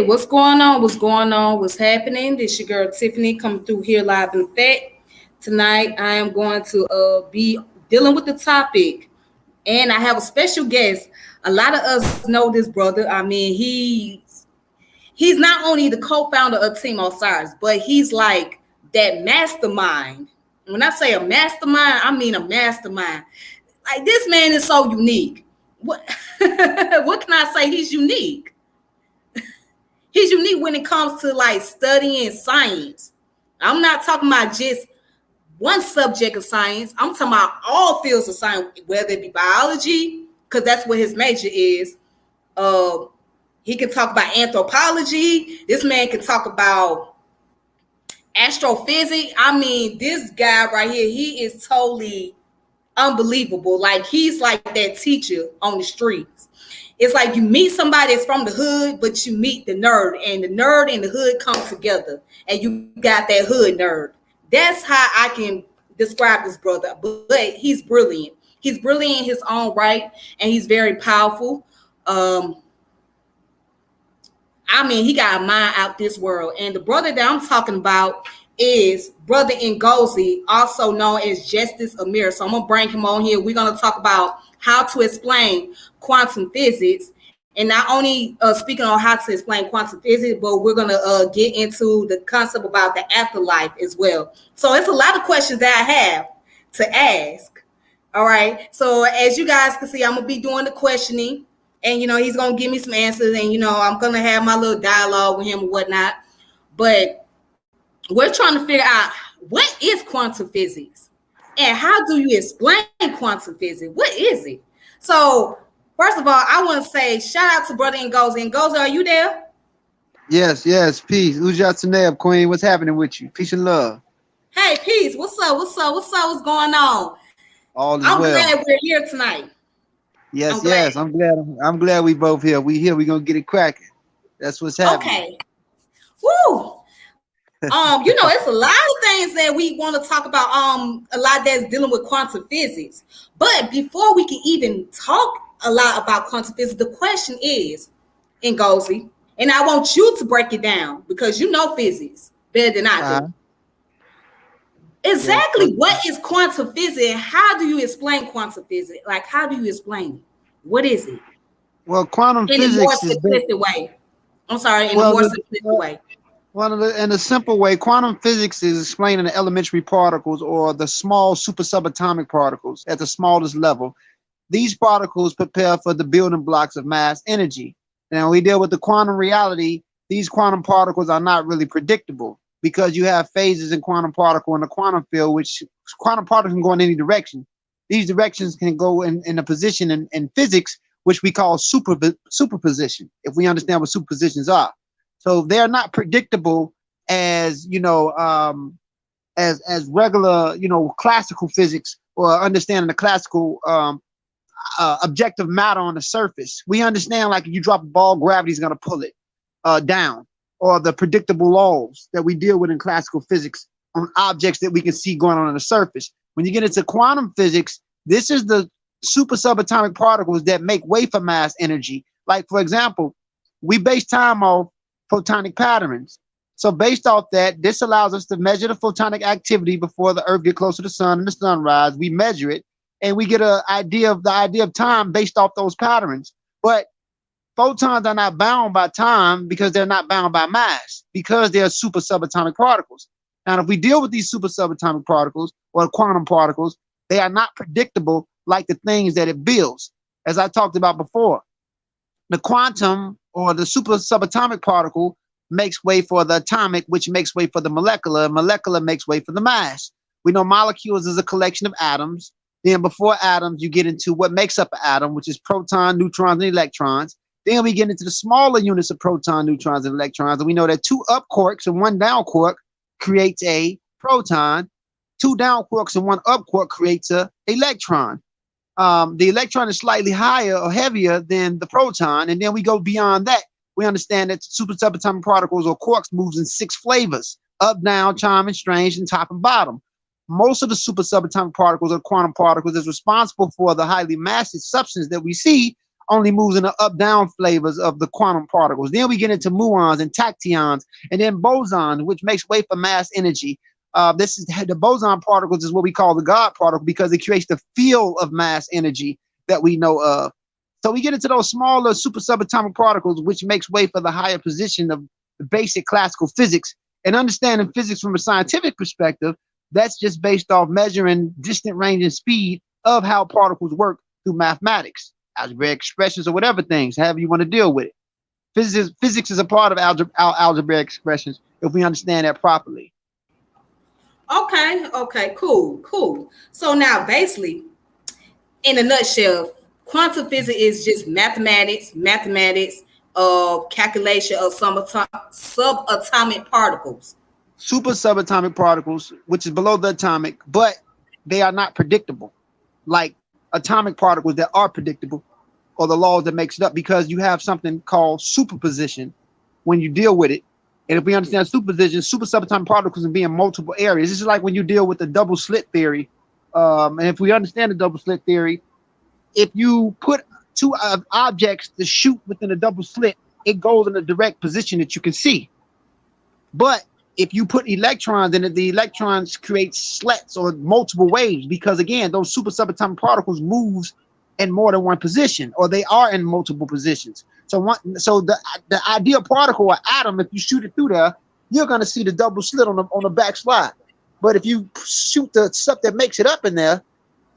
Hey, what's going on? What's going on? What's happening? This your girl Tiffany coming through here live in effect. Tonight I am going to be dealing with the topic, and I have a special guest. A lot of us know this brother. I mean, he's not only the co-founder of Team Osiris, but he's like that mastermind. When I say a mastermind, I mean a mastermind. Like this man is so unique. What what can I say? He's unique. He's unique when it comes to like studying science. I'm not talking about just one subject of science. I'm talking about all fields of science, whether it be biology, because that's what his major is. Uh, he can talk about anthropology. This man can talk about astrophysics. I mean, this guy right here, he is totally unbelievable. Like he's like that teacher on the streets. It's like you meet somebody that's from the hood, but you meet the nerd and the hood come together, and you got that hood nerd. That's how I can describe this brother. But he's brilliant. He's brilliant in his own right, and he's very powerful. I mean, he got a mind out this world. And the brother that I'm talking about is Brother Ngozi, also known as Justice Amir. So I'm gonna bring him on here. We're gonna talk about how to explain quantum physics, and not only speaking on how to explain quantum physics, but we're gonna get into the concept about the afterlife as well. So it's a lot of questions that I have to ask. All right. So as you guys can see, I'm gonna be doing the questioning, and he's gonna give me some answers, and I'm gonna have my little dialogue with him and whatnot. But we're trying to figure out what is quantum physics and how do you explain quantum physics? What is it? So, first of all, I want to say shout out to Brother Ngozi. Ngozi, are you there? Yes. Peace. Ujataneb, Queen. What's happening with you? Peace and love. Hey, peace. What's up? What's going on? All is I'm well. glad we're here tonight. Yes. I'm glad we both here. We here. We gonna get it cracking. That's what's happening. Okay. Woo. It's a lot of things that we want to talk about. A lot that's dealing with quantum physics. But before we can even talk a lot about quantum physics, the question is, Ngozi, and I want you to break it down because you know physics better than I do. Exactly, what is quantum physics and how do you explain quantum physics? Like, how do you explain it? What is it? Well, quantum physics in a more simplistic way. I'm sorry, in a more simplistic way. Well, in a simple way, quantum physics is explaining the elementary particles or the small super subatomic particles at the smallest level. These particles prepare for the building blocks of mass energy. Now, we deal with the quantum reality. These quantum particles are not really predictable because you have phases in quantum particle in the quantum field, which quantum particles can go in any direction. These directions can go in a position in physics, which we call superposition, if we understand what superpositions are. So they're not predictable as as regular classical physics or understanding the classical objective matter on the surface. We understand like if you drop a ball, gravity is going to pull it down, or the predictable laws that we deal with in classical physics on objects that we can see going on the surface. When you get into quantum physics, this is the super subatomic particles that make way for mass energy. Like, for example, we base time off photonic patterns. So based off that, this allows us to measure the photonic activity before the Earth get close to the sun and the sunrise. We measure it, and we get an idea of time based off those patterns. But photons are not bound by time because they're not bound by mass, because they're super subatomic particles. Now, if we deal with these super subatomic particles or quantum particles, they are not predictable like the things that it builds. As I talked about before, the quantum or the super subatomic particle makes way for the atomic, which makes way for the molecular. Molecular makes way for the mass. We know molecules is a collection of atoms. Then before atoms, you get into what makes up an atom, which is proton, neutrons, and electrons. Then we get into the smaller units of proton, neutrons, and electrons. And we know that 2 up quarks and 1 down quark creates a proton. 2 down quarks and 1 up quark creates an electron. The electron is slightly higher or heavier than the proton. And then we go beyond that. We understand that super subatomic particles or quarks moves in 6 flavors: up, down, charming, strange, and top and bottom. Most of the super subatomic particles or quantum particles is responsible for the highly massive substance that we see only moves in the up-down flavors of the quantum particles. Then we get into muons and tachyons, and then bosons, which makes way for mass energy. This is the boson particles is what we call the God particle because it creates the field of mass energy that we know of. So we get into those smaller super subatomic particles, which makes way for the higher position of the basic classical physics. And understanding physics from a scientific perspective, that's just based off measuring distant range and speed of how particles work through mathematics, algebraic expressions, or whatever things, however you want to deal with it. Physics is a part of algebraic expressions if we understand that properly. Okay, cool. So now, basically, in a nutshell, quantum physics is just mathematics, calculation of some subatomic particles. Super subatomic particles, which is below the atomic, but they are not predictable, like atomic particles that are predictable, or the laws that makes it up, because you have something called superposition when you deal with it. And if we understand superposition, super subatomic particles can be in multiple areas. This is like when you deal with the double slit theory. And if we understand the double slit theory, if you put two objects to shoot within a double slit, it goes in a direct position that you can see. But if you put electrons in it, the electrons create slits or multiple waves, because again, those super subatomic particles moves in more than one position, or they are in multiple positions. So the ideal particle or atom, if you shoot it through there, you're going to see the double slit on the back slide. But if you shoot the stuff that makes it up in there,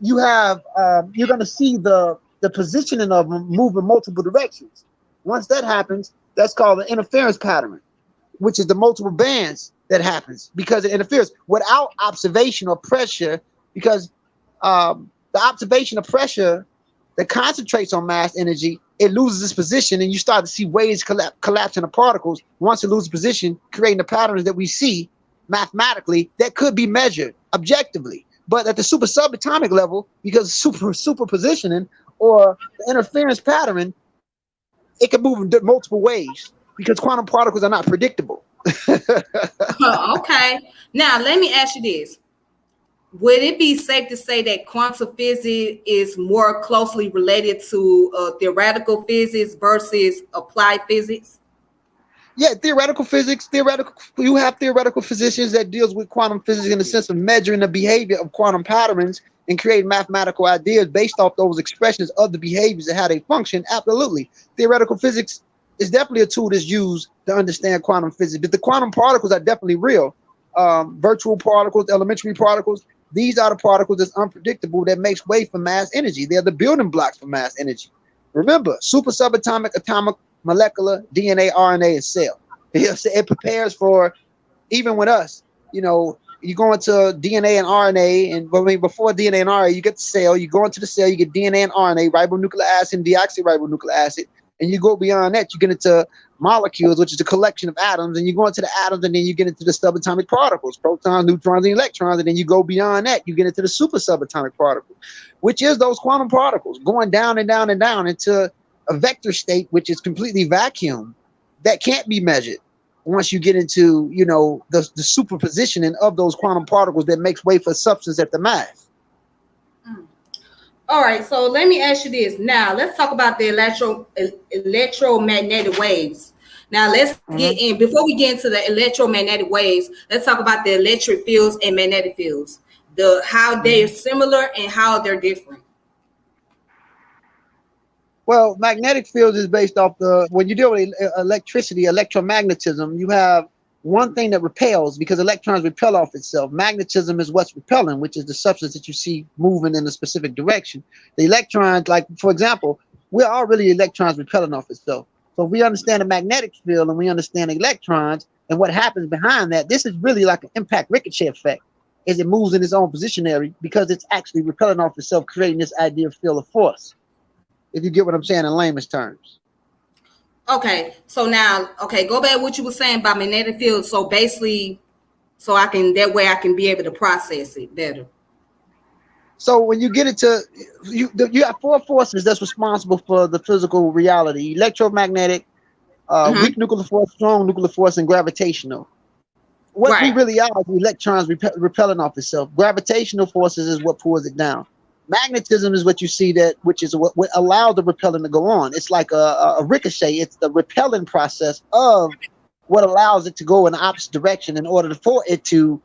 you have you're going to see the positioning of them move in multiple directions. Once that happens, that's called the interference pattern, which is the multiple bands that happens because it interferes without observation or pressure, because the observation of pressure that concentrates on mass energy, it loses its position, and you start to see waves collapsing the particles. Once it loses position, creating the patterns that we see mathematically that could be measured objectively. But at the super subatomic level, because superpositioning or the interference pattern, it can move in multiple ways because quantum particles are not predictable. Okay. Now, let me ask you this. Would it be safe to say that quantum physics is more closely related to theoretical physics versus applied physics? Yeah, theoretical physics, you have theoretical physicians that deals with quantum physics in the sense of measuring the behavior of quantum patterns and creating mathematical ideas based off those expressions of the behaviors and how they function. Absolutely. Theoretical physics is definitely a tool that's used to understand quantum physics, but the quantum particles are definitely real. Virtual particles, elementary particles, these are the particles that's unpredictable that makes way for mass energy. They're the building blocks for mass energy. Remember, super subatomic, atomic, molecular, DNA, RNA, and cell. It prepares for, even with us, you go into DNA and RNA, and before DNA and RNA, you get the cell, you go into the cell, you get DNA and RNA, ribonucleic acid, and deoxyribonucleic acid, and you go beyond that, you get into molecules, which is a collection of atoms, and you go into the atoms, and then you get into the subatomic particles, protons, neutrons, and electrons, and then you go beyond that, you get into the super subatomic particles, which is those quantum particles going down and down and down into a vector state, which is completely vacuum that can't be measured. Once you get into, the superpositioning of those quantum particles that makes way for substance at the mass. All right, so let me ask you this. Now, let's talk about the electromagnetic waves. Now, let's get in, before we get into the electromagnetic waves, let's talk about the electric fields and magnetic fields, how they're similar and how they're different. Well, magnetic fields is based off when you deal with electricity, electromagnetism, you have one thing that repels, because electrons repel off itself. Magnetism is what's repelling, which is the substance that you see moving in a specific direction. The electrons, like, for example, we're all really electrons repelling off itself. So if we understand the magnetic field and we understand electrons and what happens behind that, this is really like an impact ricochet effect as it moves in its own positionary, because it's actually repelling off itself, creating this idea of field of force. If you get what I'm saying in layman's terms. Okay, so now, go back to what you were saying about magnetic field. So basically, that way I can be able to process it better. So when you get into, you have four forces that's responsible for the physical reality: electromagnetic, weak nuclear force, strong nuclear force, and gravitational. What we really are is electrons repelling off itself. Gravitational forces is what pulls it down. Magnetism is what you see that, which is what allows the repelling to go on. It's like a ricochet. It's the repelling process of what allows it to go in the opposite direction in order for it to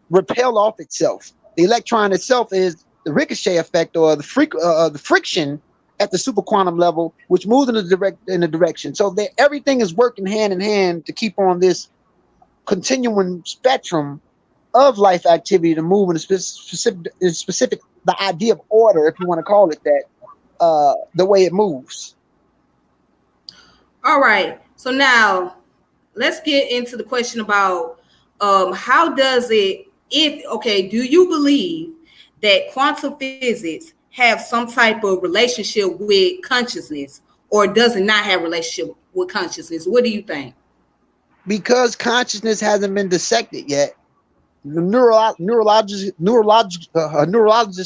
repel off itself. The electron itself is the ricochet effect or the friction at the superquantum level, which moves in the direction. So everything is working hand in hand to keep on this continuum spectrum of life activity to move in a specific the idea of order, if you want to call it that, the way it moves. All right. So now let's get into the question about how does it, if, okay, do you believe that quantum physics have some type of relationship with consciousness, or does it not have a relationship with consciousness? What do you think? Because consciousness hasn't been dissected yet, neurologists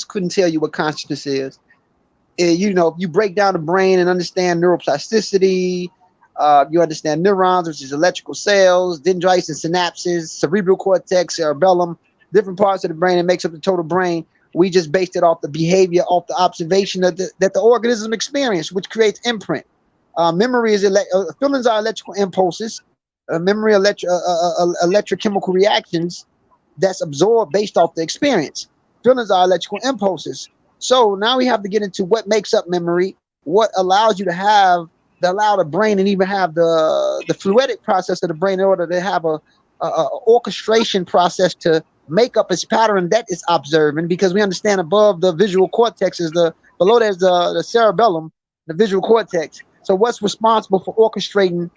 couldn't tell you what consciousness is. You know, if you break down the brain and understand neuroplasticity, you understand neurons, which is electrical cells, dendrites and synapses, cerebral cortex, cerebellum, different parts of the brain that makes up the total brain. We just based it off the behavior, off the observation that the organism experienced, which creates imprint. Memory is feelings are electrical impulses. Memory electrochemical reactions that's absorbed based off the experience. Feelings are electrical impulses. So now we have to get into what makes up memory, what allows you to allow the brain and even have the fluidic process of the brain in order to have a orchestration process to make up its pattern that is observing, because we understand above the visual cortex is below there's the cerebellum, the visual cortex. So what's responsible for orchestrating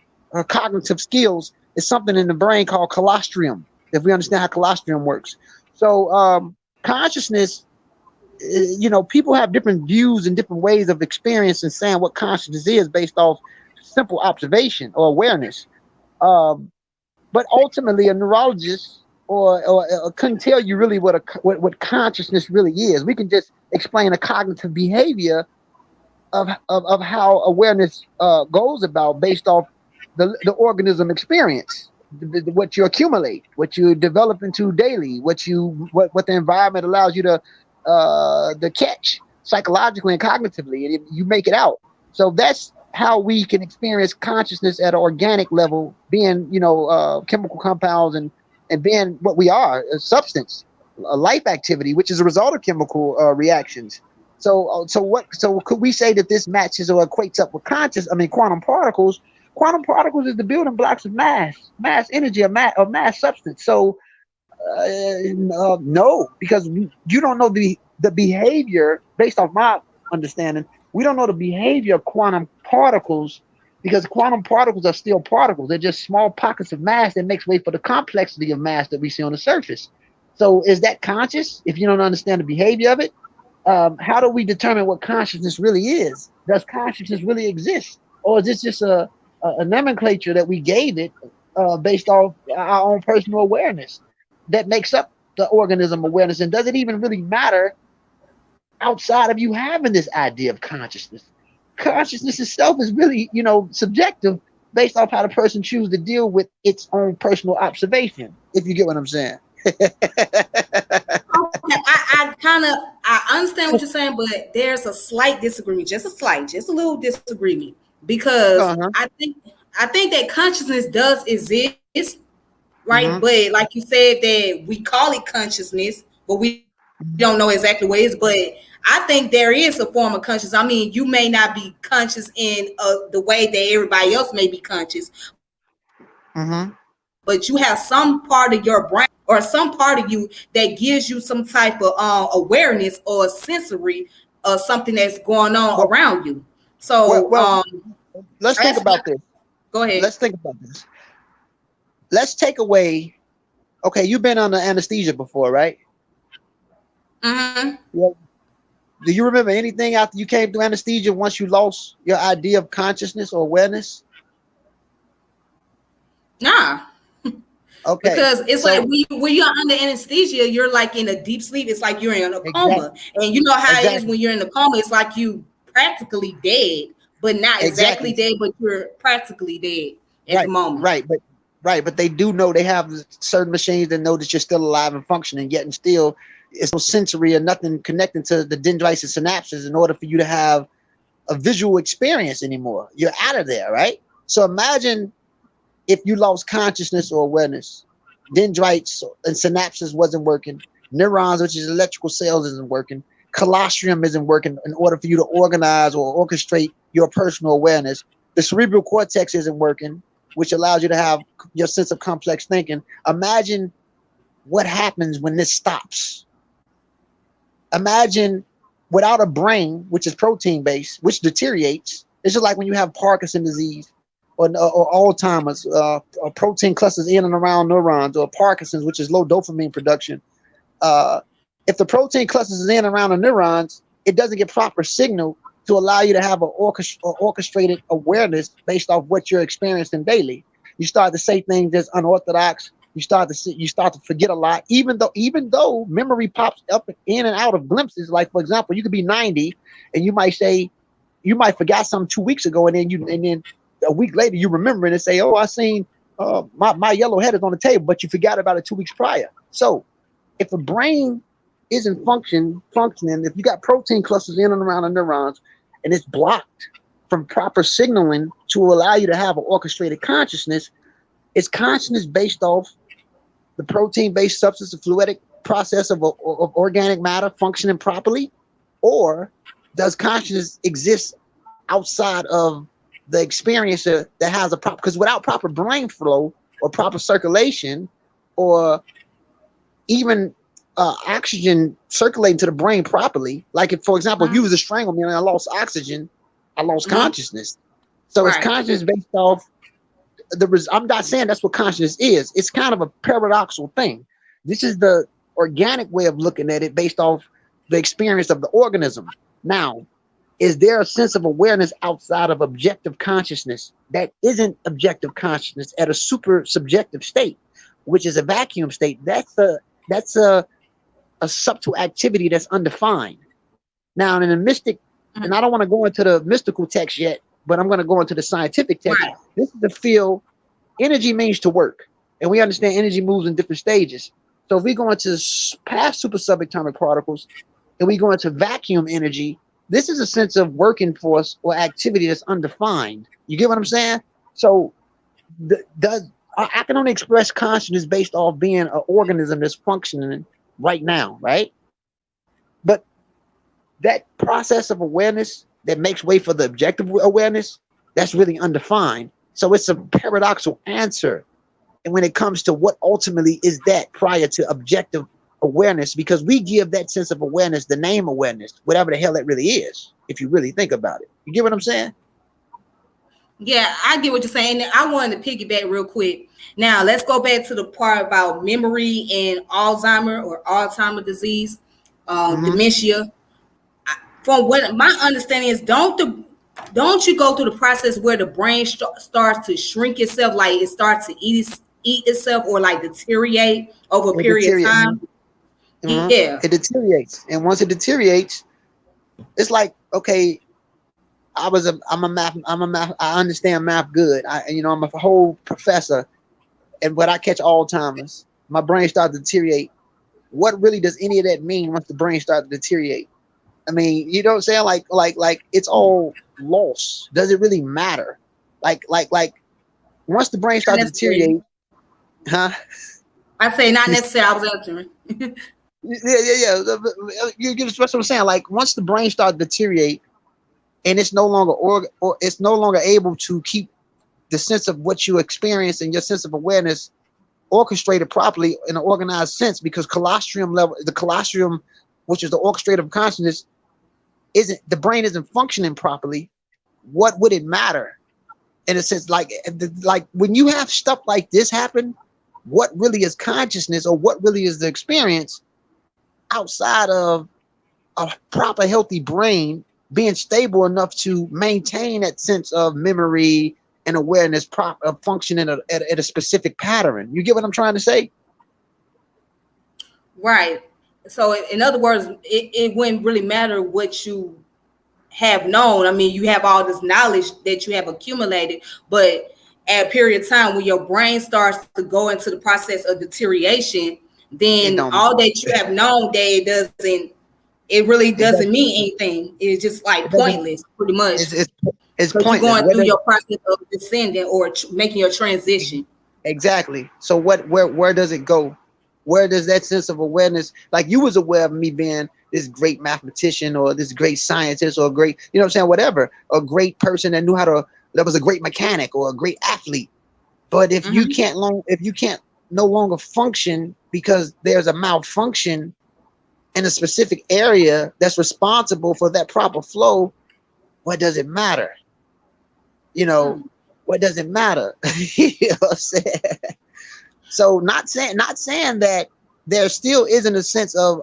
cognitive skills is something in the brain called colostrum, if we understand how colostrum works. So consciousness, you know, people have different views and different ways of experiencing saying what consciousness is based off simple observation or awareness. But ultimately, a neurologist or couldn't tell you really what consciousness really is. We can just explain a cognitive behavior of how awareness goes about based off the organism experience, what you accumulate, what you develop into daily, what the environment allows you to catch psychologically and cognitively, and you make it out. So that's how we can experience consciousness at an organic level, being, you know, chemical compounds and being what we are, a substance, a life activity, which is a result of chemical reactions. So could we say that this matches or equates up with quantum particles? Quantum particles is the building blocks of mass energy, of mass substance. So no, because you don't know the behavior based off my understanding. We don't know the behavior of quantum particles, because quantum particles are still particles. They're just small pockets of mass that makes way for the complexity of mass that we see on the surface. So is that conscious if you don't understand the behavior of it? How do we determine what consciousness really is? Does consciousness really exist? Or is this just a nomenclature that we gave it based off our own personal awareness that makes up the organism awareness? And does it even really matter outside of you having this idea of consciousness? Consciousness itself is really, you know, subjective based off how the person chooses to deal with its own personal observation, if you get what I'm saying. Okay, I understand what you're saying, but there's a slight disagreement, just a little disagreement, because Uh-huh. I think that consciousness does exist, right? Mm-hmm. But like you said, that we call it consciousness, but we don't know exactly what it is. But I think there is a form of consciousness. I mean, you may not be conscious in the way that everybody else may be conscious, but you have some part of your Mm-hmm. brain or some part of you that gives you some type of awareness or sensory something that's going on around you. Well, So well, let's that's think what. about this. Go ahead. Let's think about this. Let's take away. Okay, you've been under anesthesia before, right? Mm-hmm. Well, do you remember anything after you came through anesthesia once you lost your idea of consciousness or awareness? Nah, Okay, because it's like so when you're under anesthesia, you're like in a deep sleep. It's like you're in a coma, exactly, and you know how it is exactly, when you're in a coma. It's like you practically dead, but not exactly exactly. dead, but you're practically dead at the Right, moment. right, but they do know they have certain machines that know that you're still alive and functioning, yet and still it's no sensory or nothing connecting to the dendrites and synapses in order for you to have a visual experience anymore. You're out of there, right? So imagine if you lost consciousness or awareness, dendrites and synapses wasn't working, neurons, which is electrical cells, isn't working, colostrum isn't working in order for you to organize or orchestrate your personal awareness. The cerebral cortex isn't working, which allows you to have your sense of complex thinking. Imagine what happens when this stops. Imagine without a brain, which is protein based, which deteriorates. It's just like when you have Parkinson's disease or Alzheimer's, or protein clusters in and around neurons, or Parkinson's, which is low dopamine production. Uh, if the protein clusters is in and around the neurons, it doesn't get proper signal to allow you to have an orchestrated awareness based off what you're experiencing daily. You start to say things that's unorthodox. You start to forget a lot, even though memory pops up in and out of glimpses. Like, for example, you could be 90 and you might forgot something 2 weeks ago, and then a week later you remember it and say, oh, I seen my yellow head is on the table, but you forgot about it 2 weeks prior. So if the brain isn't functioning, if you got protein clusters in and around the neurons and it's blocked from proper signaling to allow you to have an orchestrated consciousness, is consciousness based off the protein-based substance, the fluidic process of organic matter functioning properly? Or does consciousness exist outside of the experiencer that has a proper, because without proper brain flow or proper circulation, or even oxygen circulating to the brain properly, like if, for example, if you was a strangleman and I lost oxygen, I lost consciousness. So it's consciousness based off I'm not saying that's what consciousness is. It's kind of a paradoxical thing. This is the organic way of looking at it based off the experience of the organism. Now, is there a sense of awareness outside of objective consciousness that isn't objective consciousness at a super subjective state, which is a vacuum state? That's a subtle activity that's undefined. Now, in the mystic, and I don't want to go into the mystical text yet, but I'm going to go into the scientific text. Right. This is the field. Energy means to work, and we understand energy moves in different stages. So if we go into past super subatomic particles and we go into vacuum energy, this is a sense of working force or activity that's undefined. You get what I'm saying? So I can only express consciousness based off being an organism that's functioning right now, right? But that process of awareness that makes way for the objective awareness, that's really undefined. So it's a paradoxical answer. And when it comes to what ultimately is that prior to objective awareness, because we give that sense of awareness the name awareness, whatever the hell it really is, if you really think about it. You get what I'm saying? Yeah, I get what you're saying. I wanted to piggyback real quick. Now, let's go back to the part about memory and Alzheimer's disease, dementia. From what my understanding is, don't you go through the process where the brain starts to shrink itself, like it starts to eat itself, or like deteriorate over a period of time? Yeah, it deteriorates, and once it deteriorates, it's like, okay, I understand math good. I'm a whole professor, but I catch Alzheimer's. My brain starts to deteriorate. What really does any of that mean once the brain starts to deteriorate? I mean, you know what I'm saying? Like it's all lost. Does it really matter? Like once the brain starts to deteriorate, huh? I say not necessarily. I was answering. Yeah. You get what I'm saying. Like once the brain starts to deteriorate, and it's no longer it's no longer able to keep the sense of what you experience and your sense of awareness orchestrated properly in an organized sense, because the colostrum, which is the orchestrator of consciousness, the brain isn't functioning properly. What would it matter? In a sense, like when you have stuff like this happen, what really is consciousness, or what really is the experience outside of a proper healthy brain being stable enough to maintain that sense of memory and awareness functioning at a specific pattern? You get what I'm trying to say? Right. So in other words, it wouldn't really matter what you have known. I mean, you have all this knowledge that you have accumulated, but at a period of time when your brain starts to go into the process of deterioration, It then don't all matter. that you have known, it really It doesn't doesn't. mean anything. It's just like It doesn't. pointless, pretty much, It's it's because you're pointless. going Where through does your process of descending or making your transition. exactly? So where does it go? Where does that sense of awareness, like you was aware of me being this great mathematician or this great scientist or a great, you know what I'm saying, whatever, a great person that knew how to, that was a great mechanic or a great athlete. But Hmm. if you can't no longer function because there's a malfunction in a specific area that's responsible for that proper flow, what does it matter? You know, Hmm. what does it matter? You know what I'm saying? So not saying that there still isn't a sense of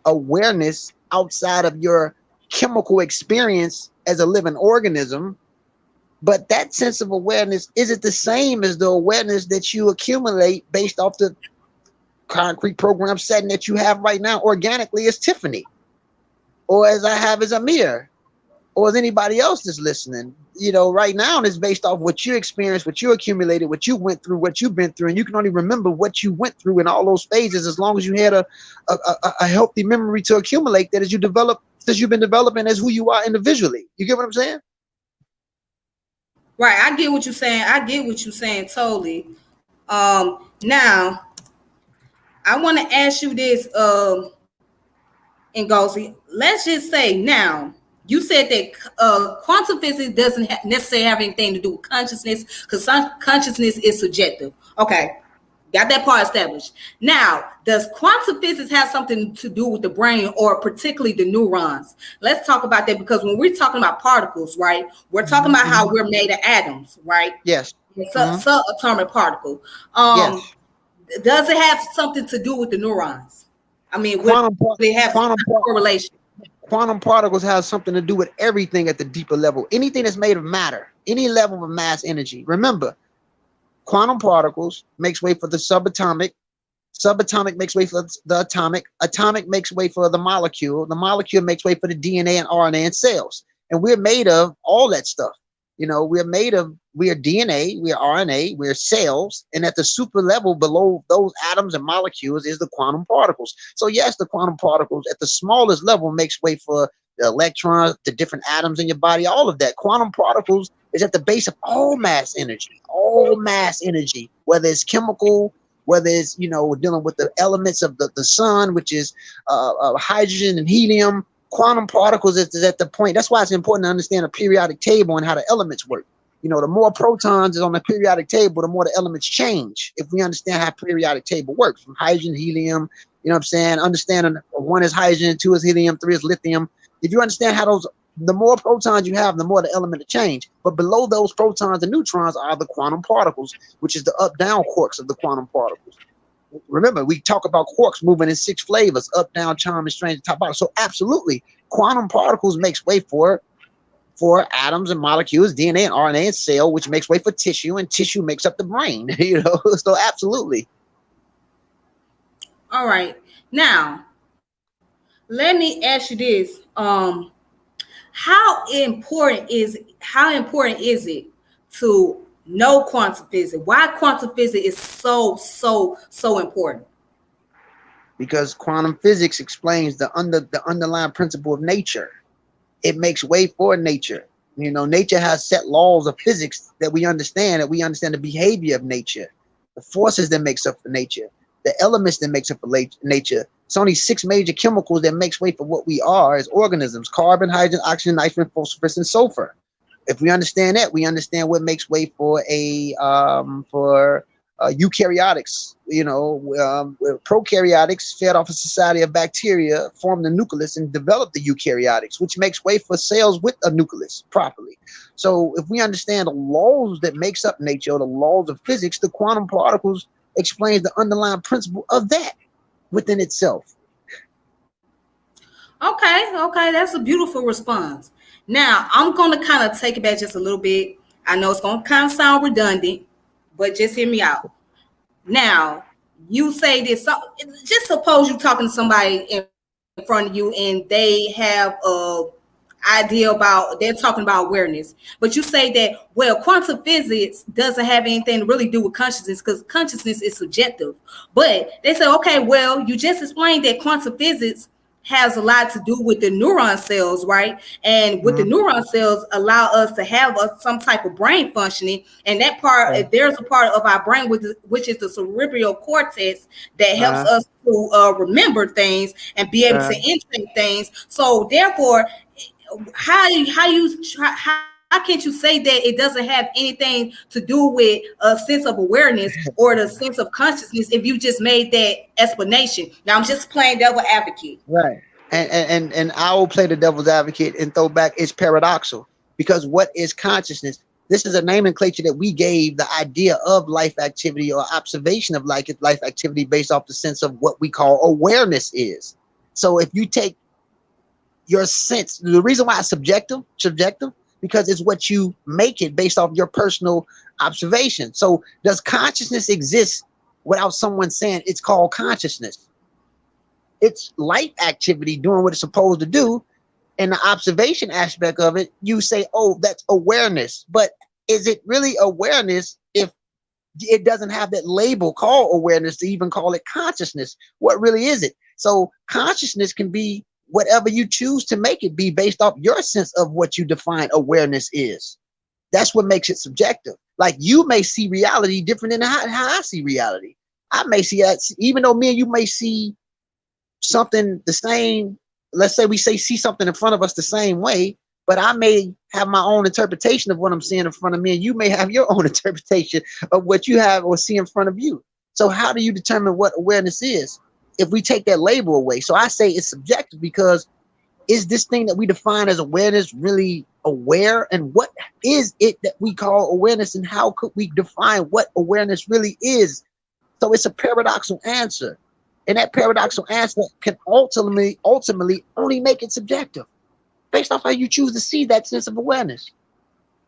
awareness outside of your chemical experience as a living organism, but that sense of awareness isn't the same as the awareness that you accumulate based off the concrete program setting that you have right now organically as Tiffany, or as I have as Amir, or as anybody else that's listening. You know, right now it's based off what you experienced, what you accumulated, what you went through, what you've been through, and you can only remember what you went through in all those phases as long as you had a healthy memory to accumulate that as you develop, as you've been developing as who you are individually. You get what I'm saying? Right, I get what you're saying. I get what you're saying totally. Now I want to ask you this, Ngozi. Let's just say now you said that quantum physics doesn't necessarily have anything to do with consciousness because consciousness is subjective. Okay, got that part established. Now, does quantum physics have something to do with the brain or particularly the neurons? Let's talk about that because when we're talking about particles, right, we're talking Mm-hmm, about how mm-hmm. we're made of atoms, right? Yes. Mm-hmm. Subatomic particle. Yes. Does it have something to do with the neurons? I mean, would Quantum it have some quantum correlation? quantum particles have something to do with everything at the deeper level. Anything that's made of matter, any level of mass energy. Remember, quantum particles makes way for the subatomic. Subatomic makes way for the atomic. Atomic makes way for the molecule. The molecule makes way for the DNA and RNA in cells. And we're made of all that stuff. You know, we are DNA, we are RNA, we're cells. And at the super level below those atoms and molecules is the quantum particles. So, yes, the quantum particles at the smallest level makes way for the electrons, the different atoms in your body, all of that. Quantum particles is at the base of all mass energy, whether it's chemical, whether it's, you know, dealing with the elements of the sun, which is hydrogen and helium. Quantum particles is at the point. That's why it's important to understand a periodic table and how the elements work. You know, the more protons is on the periodic table, the more the elements change. If we understand how periodic table works, from hydrogen, helium, you know what I'm saying? Understanding one is hydrogen, two is helium, three is lithium. If you understand how those, the more protons you have, the more the element to change. But below those protons and neutrons are the quantum particles, which is the up-down quarks of the quantum particles. Remember, we talk about quarks moving in six flavors: up, down, charm, and strange, top, bottom. So absolutely, quantum particles makes way for atoms and molecules, DNA and RNA and cell, which makes way for tissue, and tissue makes up the brain. You know, so absolutely. All right. Now, let me ask you this. How important is it to know quantum physics? Why quantum physics is so important? Because quantum physics explains the underlying principle of nature. It makes way for nature. You know, nature has set laws of physics that we understand. That we understand the behavior of nature, the forces that makes up for nature, the elements that makes up for nature. It's only six major chemicals that makes way for what we are as organisms: carbon, hydrogen, oxygen, nitrogen, phosphorus, and sulfur. If we understand that, we understand what makes way for eukaryotics. You know, prokaryotics fed off a society of bacteria, formed the nucleus and developed the eukaryotics, which makes way for cells with a nucleus properly. So if we understand the laws that makes up nature, the laws of physics, the quantum particles explains the underlying principle of that within itself. Okay, that's a beautiful response. Now, I'm going to kind of take it back just a little bit. I know it's going to kind of sound redundant, but just hear me out. Now, you say this, so just suppose you're talking to somebody in front of you and they have idea about they're talking about awareness, but you say that, well, quantum physics doesn't have anything to really do with consciousness because consciousness is subjective. But they say, okay, well, you just explained that quantum physics has a lot to do with the neuron cells, right? And with the Mhm. neuron cells allow us to have some type of brain functioning. And that part, Okay. there's a part of our brain which is the cerebral cortex that helps Uh, us to remember things and be able uh, to integrate things. So therefore, how can't you say that it doesn't have anything to do with a sense of awareness or the sense of consciousness if you just made that explanation? Now I'm just playing devil advocate. right. And I will play the devil's advocate and throw back. It's paradoxal because what is consciousness? This is a nomenclature that we gave the idea of life activity or observation of life activity based off the sense of what we call awareness is. So if you take your sense, the reason why it's subjective, because it's what you make it based off your personal observation. So does consciousness exist without someone saying it's called consciousness? It's life activity doing what it's supposed to do. And the observation aspect of it, you say, oh, that's awareness. But is it really awareness if it doesn't have that label called awareness to even call it consciousness? What really is it? So consciousness can be whatever you choose to make it be based off your sense of what you define awareness is. That's what makes it subjective. Like you may see reality different than how I see reality. I may see that, even though me and you may see something the same. Let's say we say see something in front of us the same way, but I may have my own interpretation of what I'm seeing in front of me, and you may have your own interpretation of what you have or see in front of you. So how do you determine what awareness is if we take that label away? So I say it's subjective because is this thing that we define as awareness really aware? And what is it that we call awareness? And how could we define what awareness really is? So it's a paradoxical answer. And that paradoxical answer can ultimately only make it subjective based off how you choose to see that sense of awareness.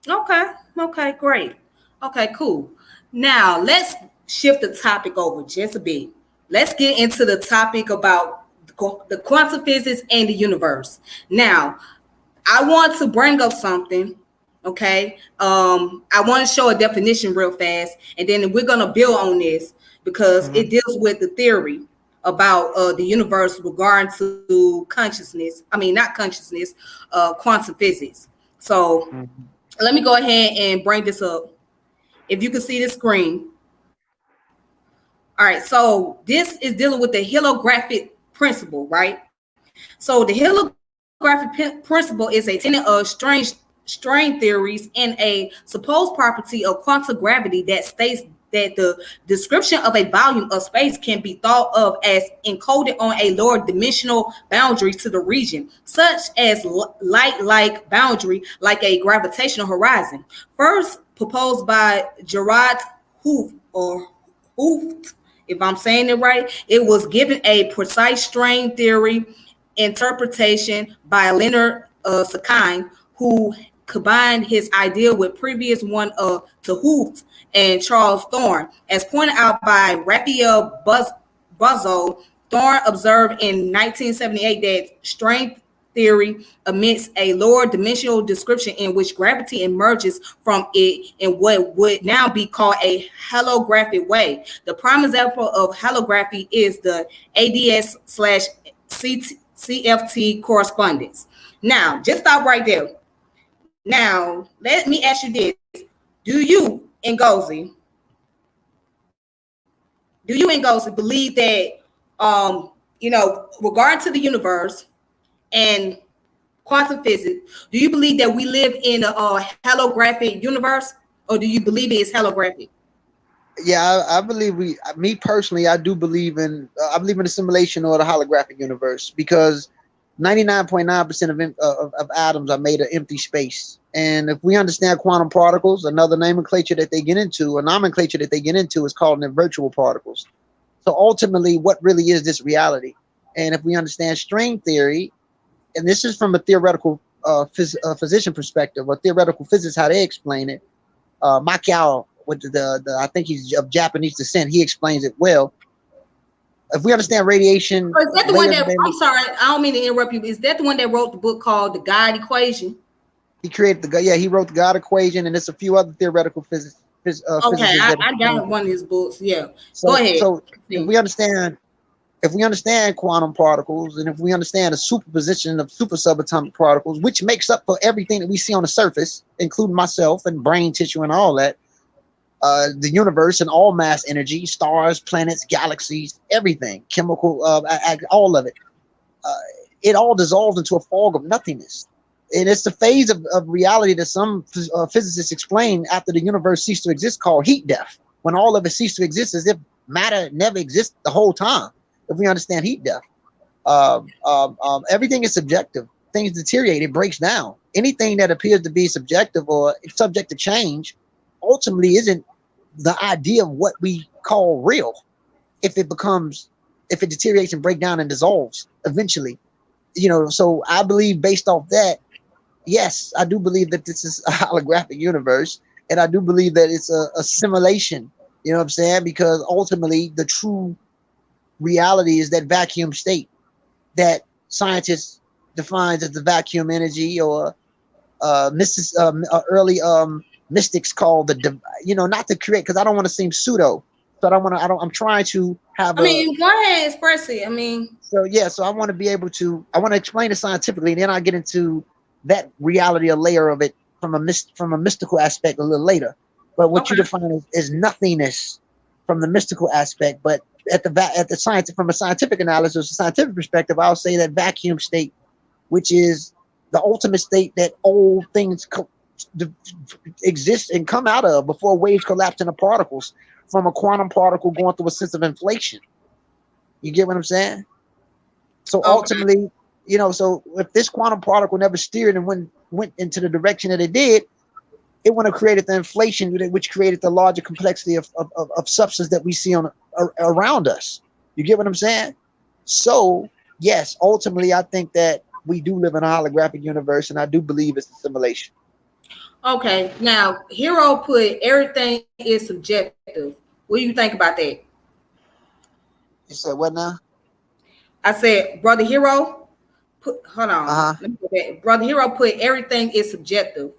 Okay. Okay, great. Okay, cool. Now let's shift the topic over just a bit. Let's get into the topic about the quantum physics and the universe. Now, I want to bring up something. Okay. I want to show a definition real fast, and then we're gonna build on this because Mm-hmm. it deals with the theory about the universe regarding to consciousness. I mean, not consciousness, quantum physics. So Mm-hmm. let me go ahead and bring this up. If you can see the screen. All right. So this is dealing with the holographic principle, right? So the holographic principle is a tenet of string theories and a supposed property of quantum gravity that states that the description of a volume of space can be thought of as encoded on a lower dimensional boundary to the region, such as light-like boundary, like a gravitational horizon. First proposed by Gerard Hooft or Hooft, if I'm saying it right. It was given a precise string theory interpretation by Leonard Susskind, who combined his idea with previous one of Hooft and Charles Thorne. As pointed out by Raphael Buzzo, Thorne observed in 1978 that string theory emits a lower dimensional description in which gravity emerges from it in what would now be called a holographic way. The prime example of holography is the ADS slash CFT correspondence. Now, just stop right there. Now, let me ask you this. Do you, Ngozi, believe that, regard to the universe and quantum physics, do you believe that we live in a holographic universe, or do you believe it is holographic? Yeah, I believe me personally, I do believe in, I believe in the simulation or the holographic universe because 99.9% of atoms are made of empty space. And if we understand quantum particles, another nomenclature that they get into, a nomenclature that they get into is called virtual particles. So ultimately, what really is this reality? And if we understand string theory, and this is from a theoretical physician perspective, or theoretical physics, how they explain it, Macchiao, with the I think he's of Japanese descent, he explains it well. If we understand radiation Oh, is that the one layers that? of I'm sorry, I don't mean to interrupt you. Is that the one that wrote the book called The God Equation? he created he wrote the God equation, and there's a few other theoretical Okay, physicists that I explain got it. one of his books. Yeah, go So ahead. so if Continue. we understand if we understand quantum particles, and if we understand the superposition of super subatomic particles, which makes up for everything that we see on the surface, including myself and brain tissue and all that, the universe and all mass energy, stars, planets, galaxies, everything, chemical, all of it, uh, it all dissolves into a fog of nothingness. And it's the phase of reality that some physicists explain after the universe ceased to exist, called heat death. When all of it ceased to exist, as if matter never existed the whole time. If we understand heat death, everything is subjective. Things deteriorate, it breaks down. Anything that appears to be subjective or subject to change ultimately isn't the idea of what we call real. If it becomes, if it deteriorates and breaks down and dissolves eventually, so I believe, based off that, yes, I do believe that this is a holographic universe, and I do believe that it's a simulation. You know what I'm saying? Because ultimately, the true reality is that vacuum state that scientists defines as the vacuum energy, or early mystics call not to create, because I don't want to seem pseudo. So I don't want to. I don't. I'm trying to have I a. mean, go ahead, express it. I mean, So yeah. So I want to be able to. I want to explain it scientifically, and then I get into that reality, a layer of it from a mystical aspect a little later. But what you okay, define is nothingness from the mystical aspect. But at the science, from a scientific analysis, a scientific perspective, I'll say that vacuum state, which is the ultimate state that all things exist and come out of before waves collapse into particles, from a quantum particle going through a sense of inflation. You get what I'm saying? So okay, ultimately, so if this quantum particle never steered and went into the direction that it did, it would have created the inflation, which created the larger complexity of substance that we see around us. You get what I'm saying? So yes, ultimately, I think that we do live in a holographic universe, and I do believe it's a simulation. okay. Now, Hero put everything is subjective. What do you think about that? You said what now? I said, Brother Hero, hold Uh on. huh. Let me go back. Brother Hero put everything is subjective.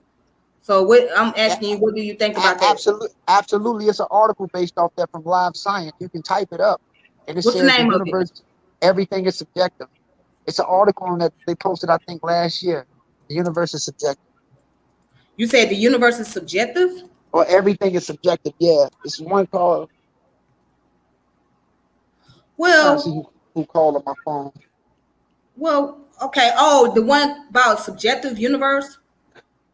So what I'm Yeah, asking you, what do you think about that? absolutely, absolutely. It's an article based off that from Live Science. You can type it up, and it What's the says the name of it? universe, everything is subjective. It's an article on that they posted, I think, last year. The universe is subjective, You said the universe is subjective? or everything is subjective. Yeah, it's one called. I'm trying to see Well, who called on my phone. okay. Oh, the one about subjective universe?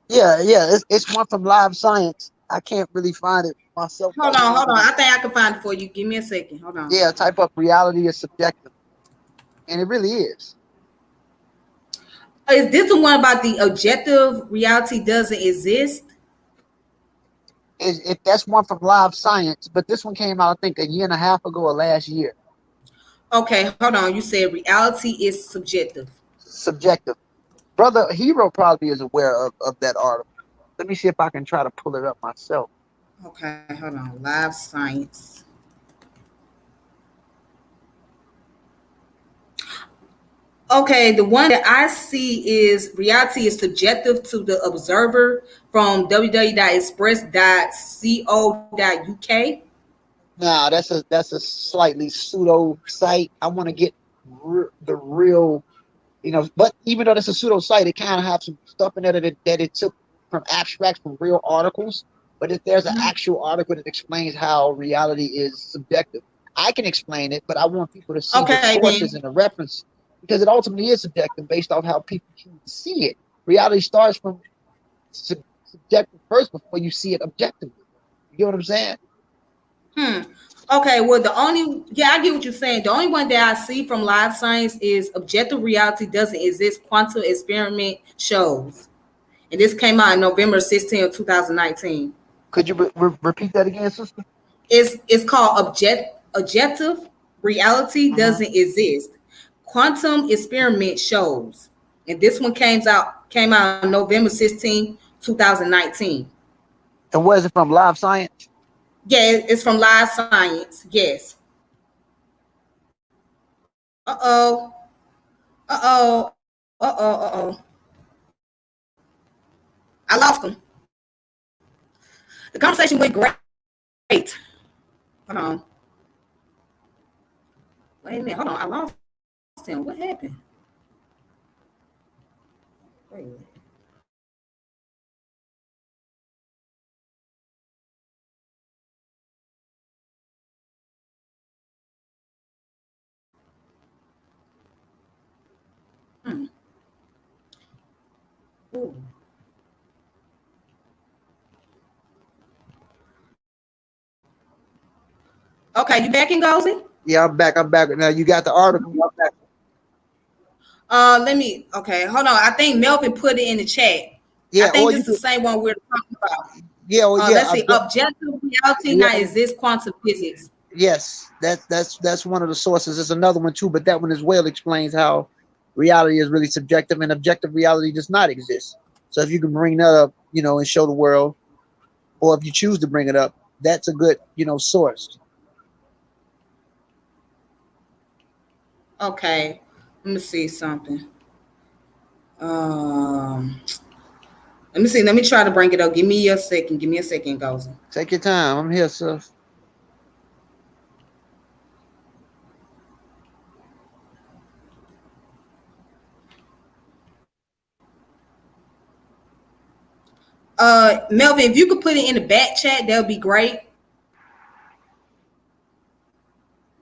Yeah, yeah, it's one from Live Science. I can't really find it myself Hold right on, now, hold but on. I think I can find it for you. Give me a second. Hold on. yeah, type up reality is subjective, and it really is. Is this the one about the objective reality doesn't exist? If that's one from Live Science, but this one came out, I think, a year and a half ago or last year. Okay, hold on. You said reality is subjective. Subjective. Brother Hero probably is aware of that article. Let me see if I can try to pull it up myself. Okay, hold on. Live science. Okay, the one that I see is reality is subjective to the observer from www.express.co.uk. Nah, that's a slightly pseudo site. I want to get the real, But even though it's a pseudo site, it kind of have some stuff in there that it took from abstracts from real articles. But if there's an actual article that explains how reality is subjective, I can explain it, but I want people to see the Okay, sources then. and the reference, because it ultimately is subjective based off how people choose to see it. Reality starts from subjective first before you see it objectively. You get what I'm saying? Hmm. Okay, well, yeah, I get what you're saying. The only one that I see from live science is objective reality doesn't exist, quantum experiment shows. And this came out in November 16th, 2019. Could you repeat that again, sister? It's called objective reality Uh-huh. doesn't exist. Quantum experiment shows. And this one came out November 16th, 2019. And where is it from? Live Science? Yeah, it's from Live Science. Yes. Uh oh. I lost him. The conversation went great. Hold on. Wait a minute. Hold on. I lost him. What happened? Wait a minute. Hmm. Ooh. Okay, you back in Gozy? Yeah, I'm back. I'm back. Now you got the article. Let me. Okay, hold on. I think Melvin put it in the chat. I Yeah, think or this you is the could. same one we're talking about. Yeah, well, yeah. Let's see. Objective reality Yeah, now exists quantum physics. yes. That's one of the sources. There's another one too, but that one as well explains how reality is really subjective and objective reality does not exist. So if you can bring that up, and show the world, or if you choose to bring it up, that's a good, source. Okay, let me see something. Um, let me see. Let me try to bring it up. Give me a second. Give me a second, Gozy. Take your time. I'm here, sir. Melvin, if you could put it in the back chat, that would be great.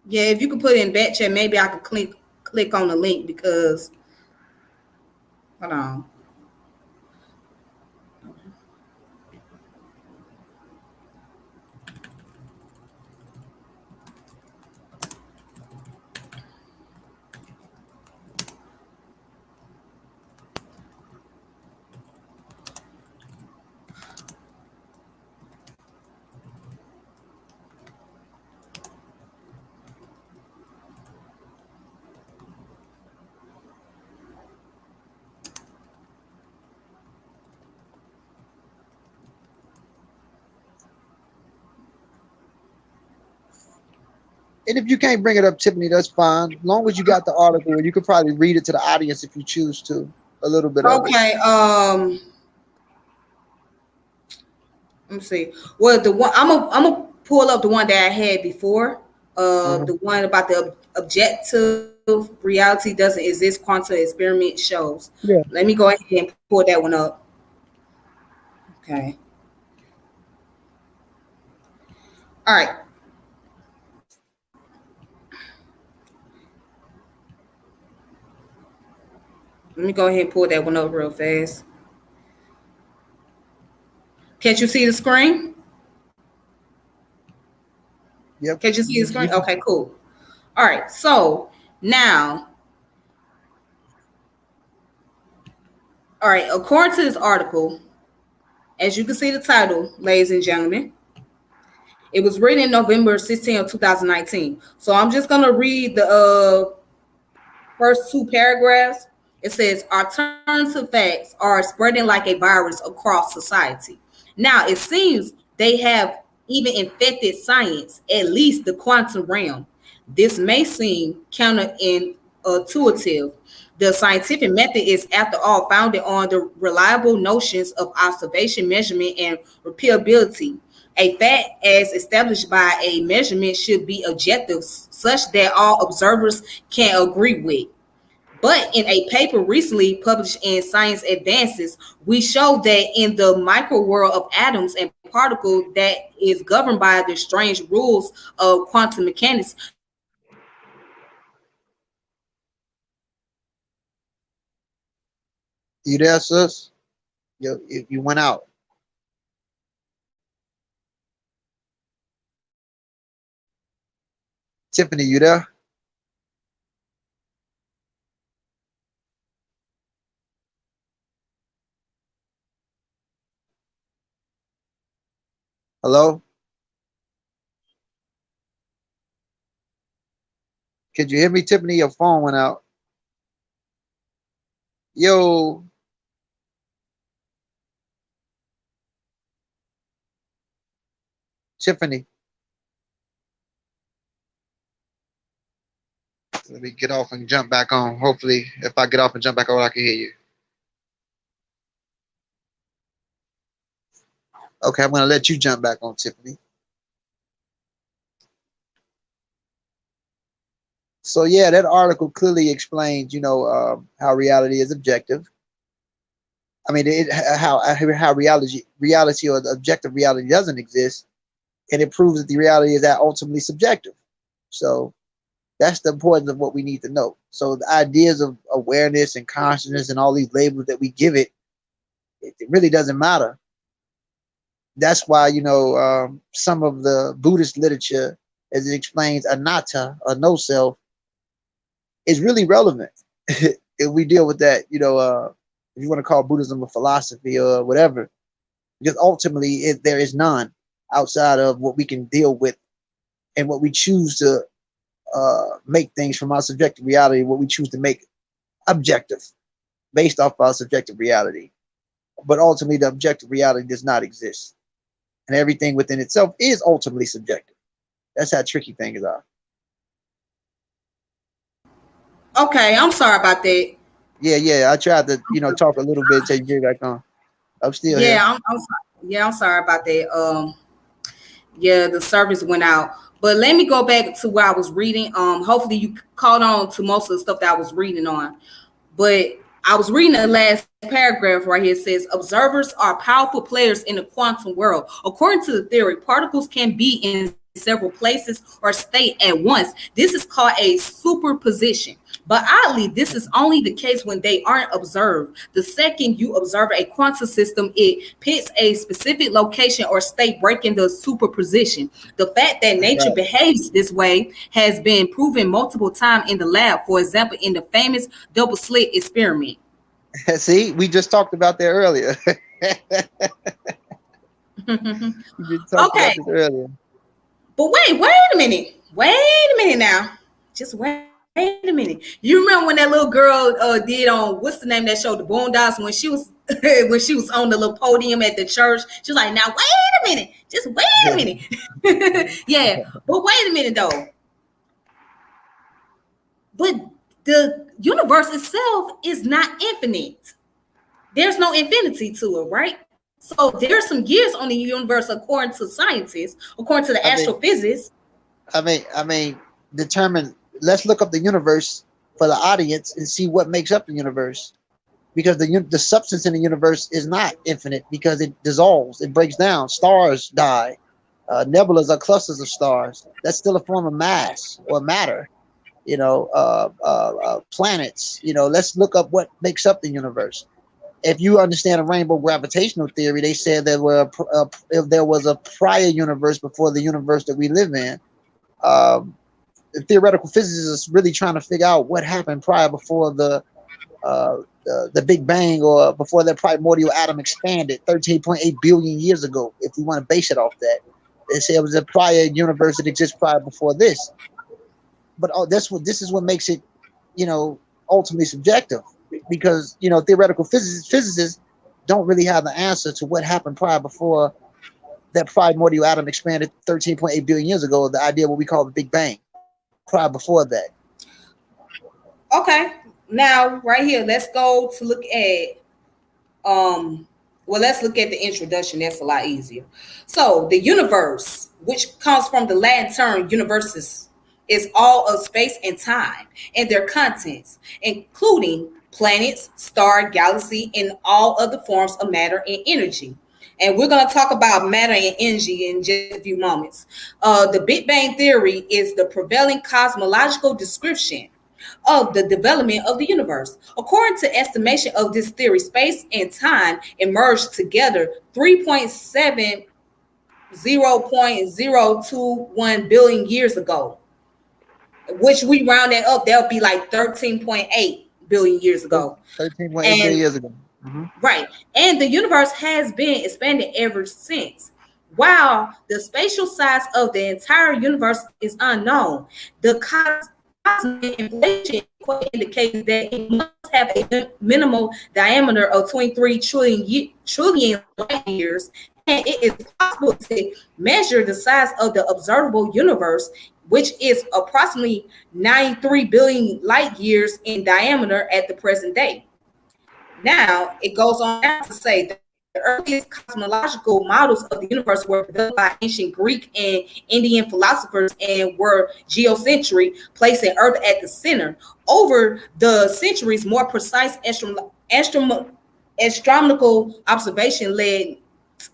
Yeah, if you could put it in back chat, maybe I could click on the link because hold on. And if you can't bring it up, Tiffany, that's fine. As long as you got the article, and you could probably read it to the audience if you choose to, a little bit of it. Okay. Let me see. Well, the one I'm gonna pull up the one that I had before. Mhm. The one about the objective reality doesn't exist. Quantum experiment shows. Yeah. Let me go ahead and pull that one up. Okay. All right. Let me go ahead and pull that one up real fast. Can't you see the screen? Yep. Can't you see the screen? Okay, cool. All right. So now, all right. According to this article, as you can see the title, ladies and gentlemen, it was written in November 16th of 2019. So I'm just gonna read the first two paragraphs. It says alternative facts are spreading like a virus across society. Now it seems they have even infected science, at least the quantum realm. This may seem counterintuitive. The scientific method is, after all, founded on the reliable notions of observation, measurement, and repeatability. A fact, as established by a measurement, should be objective, such that all observers can agree with. But in a paper recently published in Science Advances, we show that in the micro world of atoms and particles that is governed by the strange rules of quantum mechanics, no matter how observers try to explain them. You there, sis? You went out. Tiffany, you there? Hello? Could you hear me, Tiffany? Your phone went out. Yo, Tiffany. Let me get off and jump back on. Hopefully, if I get off and jump back on, I can hear you. Okay, I'm gonna let you jump back on, Tiffany. So yeah, that article clearly explains, how reality is objective. I mean, how reality or the objective reality doesn't exist, and it proves that the reality is that ultimately subjective. So that's the importance of what we need to know. So the ideas of awareness and consciousness and all these labels that we give it, it really doesn't matter. That's why some of the Buddhist literature, as it explains anatta or no self, is really relevant if we deal with that. If you want to call Buddhism a philosophy or whatever, because ultimately there is none outside of what we can deal with and what we choose to make things from our subjective reality, what we choose to make objective based off our subjective reality. But ultimately, the objective reality does not exist, and everything within itself is ultimately subjective. That's how tricky things are. Okay, I'm sorry about that. Yeah. I tried to, talk a little bit until you get back on. I'm still here. I'm sorry about that. Yeah, the service went out. But let me go back to where I was reading. Hopefully you caught on to most of the stuff that I was reading on. But I was reading the last paragraph right here. It says observers are powerful players in the quantum world. According to the theory, particles can be in several places or state at once. This is called a superposition. But oddly, this is only the case when they aren't observed. The second you observe a quantum system, it picks a specific location or state, breaking the superposition. The fact that That's nature right. behaves this way has been proven multiple times in the lab. For example, in the famous double slit experiment. See, we just talked about that earlier. We just talked about Okay, this earlier. but wait a minute now. Just wait a minute. You remember when that little girl did on what's the name of that show, The Boondocks, when she was when she was on the little podium at the church? She was like, "Now wait a minute, just wait a minute." Yeah, but wait a minute though. But the universe itself is not infinite. There's no infinity to it, right? So there's some gears on the universe according to scientists, according to the I mean, astrophysics. I mean, determine. Let's look up the universe for the audience and see what makes up the universe. Because the substance in the universe is not infinite because it dissolves, it breaks down. Stars die. Nebulas are clusters of stars. That's still a form of mass or matter. Planets. Let's look up what makes up the universe. If you understand a rainbow gravitational theory, they said if there was a prior universe before the universe that we live in. Um, Theoretical physicists really trying to figure out what happened prior before the Big Bang or before that primordial atom expanded 13.8 billion years ago. If we want to base it off that, they say it was a prior universe that exists prior before this. But this is what makes it, you know, ultimately subjective because theoretical physicists don't really have the answer to what happened prior before that primordial atom expanded 13.8 billion years ago. The idea of what we call the Big Bang prior before that. Okay. Now, right here, let's go to look at let's look at the introduction. That's a lot easier. So, the universe, which comes from the Latin term universus, is all of space and time and their contents, including planets, star, galaxy, and all other forms of matter and energy. And we're going to talk about matter and energy in just a few moments. The Big Bang Theory is the prevailing cosmological description of the development of the universe. According to estimation of this theory, space and time emerged together 3.70.021 billion years ago, which we round that up, that'll be like 13.8 billion years ago. 13.8 billion And years ago. Mm-hmm. right. And the universe has been expanding ever since. While the spatial size of the entire universe is unknown, the cosmic inflation indicates that it must have a minimal diameter of 23 trillion light years, and it is possible to measure the size of the observable universe which is approximately 93 billion light years in diameter at the present day. Now, it goes on down to say the earliest cosmological models of the universe were developed by ancient Greek and Indian philosophers and were geocentric, placing Earth at the center. Over the centuries, more precise astronomical observation led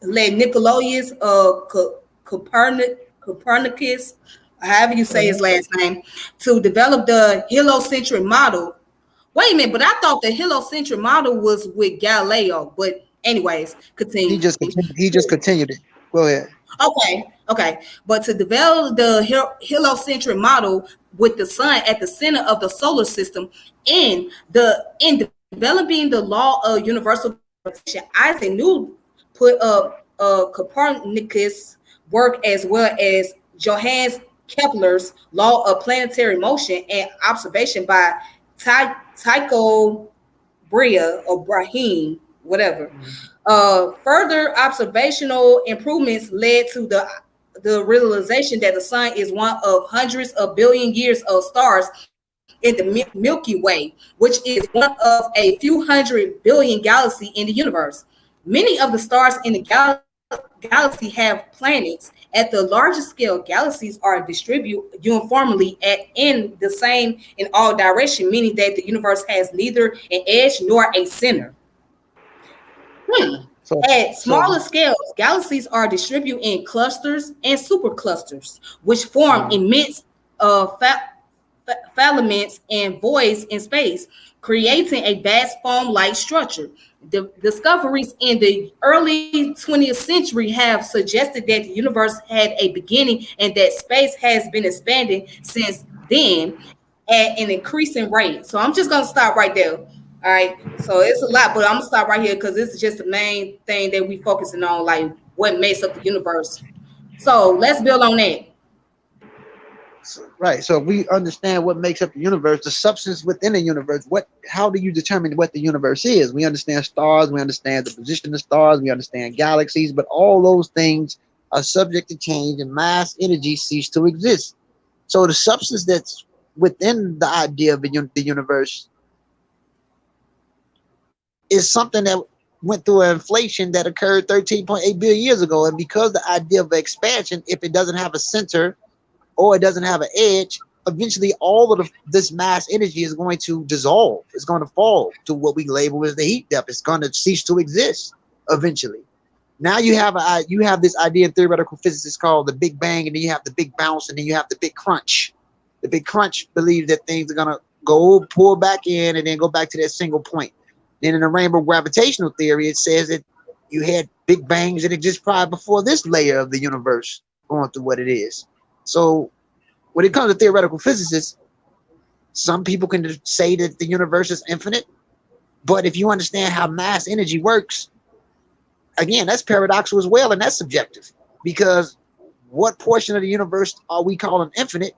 Nicolaus Copernicus, however you say his Mhm. last name, to develop the heliocentric model. Wait a minute, but I thought the heliocentric model was with Galileo. But anyways, continue. He just continued it. Go ahead. Okay. But to develop the heliocentric model with the sun at the center of the solar system, in developing the law of universal gravitation, Isaac Newton put up Copernicus' work as well as Johannes Kepler's law of planetary motion and observation by Tycho Bria or Brahim, whatever. Further observational improvements led to the realization that the sun is one of hundreds of billion years of stars in the Milky Way, which is one of a few hundred billion galaxies in the universe. Many of the stars in the galaxy have planets. At the largest scale, galaxies are distributed uniformly in the same in all direction, meaning that the universe has neither an edge nor a center. Hmm. So At so smaller scales, galaxies are distributed in clusters and superclusters, which form mhm. immense filaments and voids in space, creating a vast foam-like structure. The discoveries in the early 20th century have suggested that the universe had a beginning and that space has been expanding since then at an increasing rate. So I'm just gonna stop right there. All right. So it's a lot, but I'm gonna stop right here because this is just the main thing that we focusing on, like what makes up the universe. So let's build on that. Right. So if we understand what makes up the universe, the substance within the universe, how do you determine what the universe is? We understand stars, we understand the position of stars, we understand galaxies, but all those things are subject to change and mass energy cease to exist. So the substance that's within the idea of the universe is something that went through an inflation that occurred 13.8 billion years ago. And because the idea of expansion, if it doesn't have a center or it doesn't have an edge, eventually all of this mass energy is going to dissolve. It's going to fall to what we label as the heat depth. It's going to cease to exist eventually. Now you have this idea in theoretical physics is called the Big Bang, and then you have the Big Bounce, and then you have the Big Crunch. The Big Crunch believes that things are gonna go pull back in and then go back to that single point. Then in the rainbow gravitational theory, it says that you had big bangs that exist prior before this layer of the universe going through what it is. So when it comes to theoretical physicists, some people can say that the universe is infinite, but if you understand how mass energy works, again, that's paradoxical as well, and that's subjective because what portion of the universe are we calling infinite,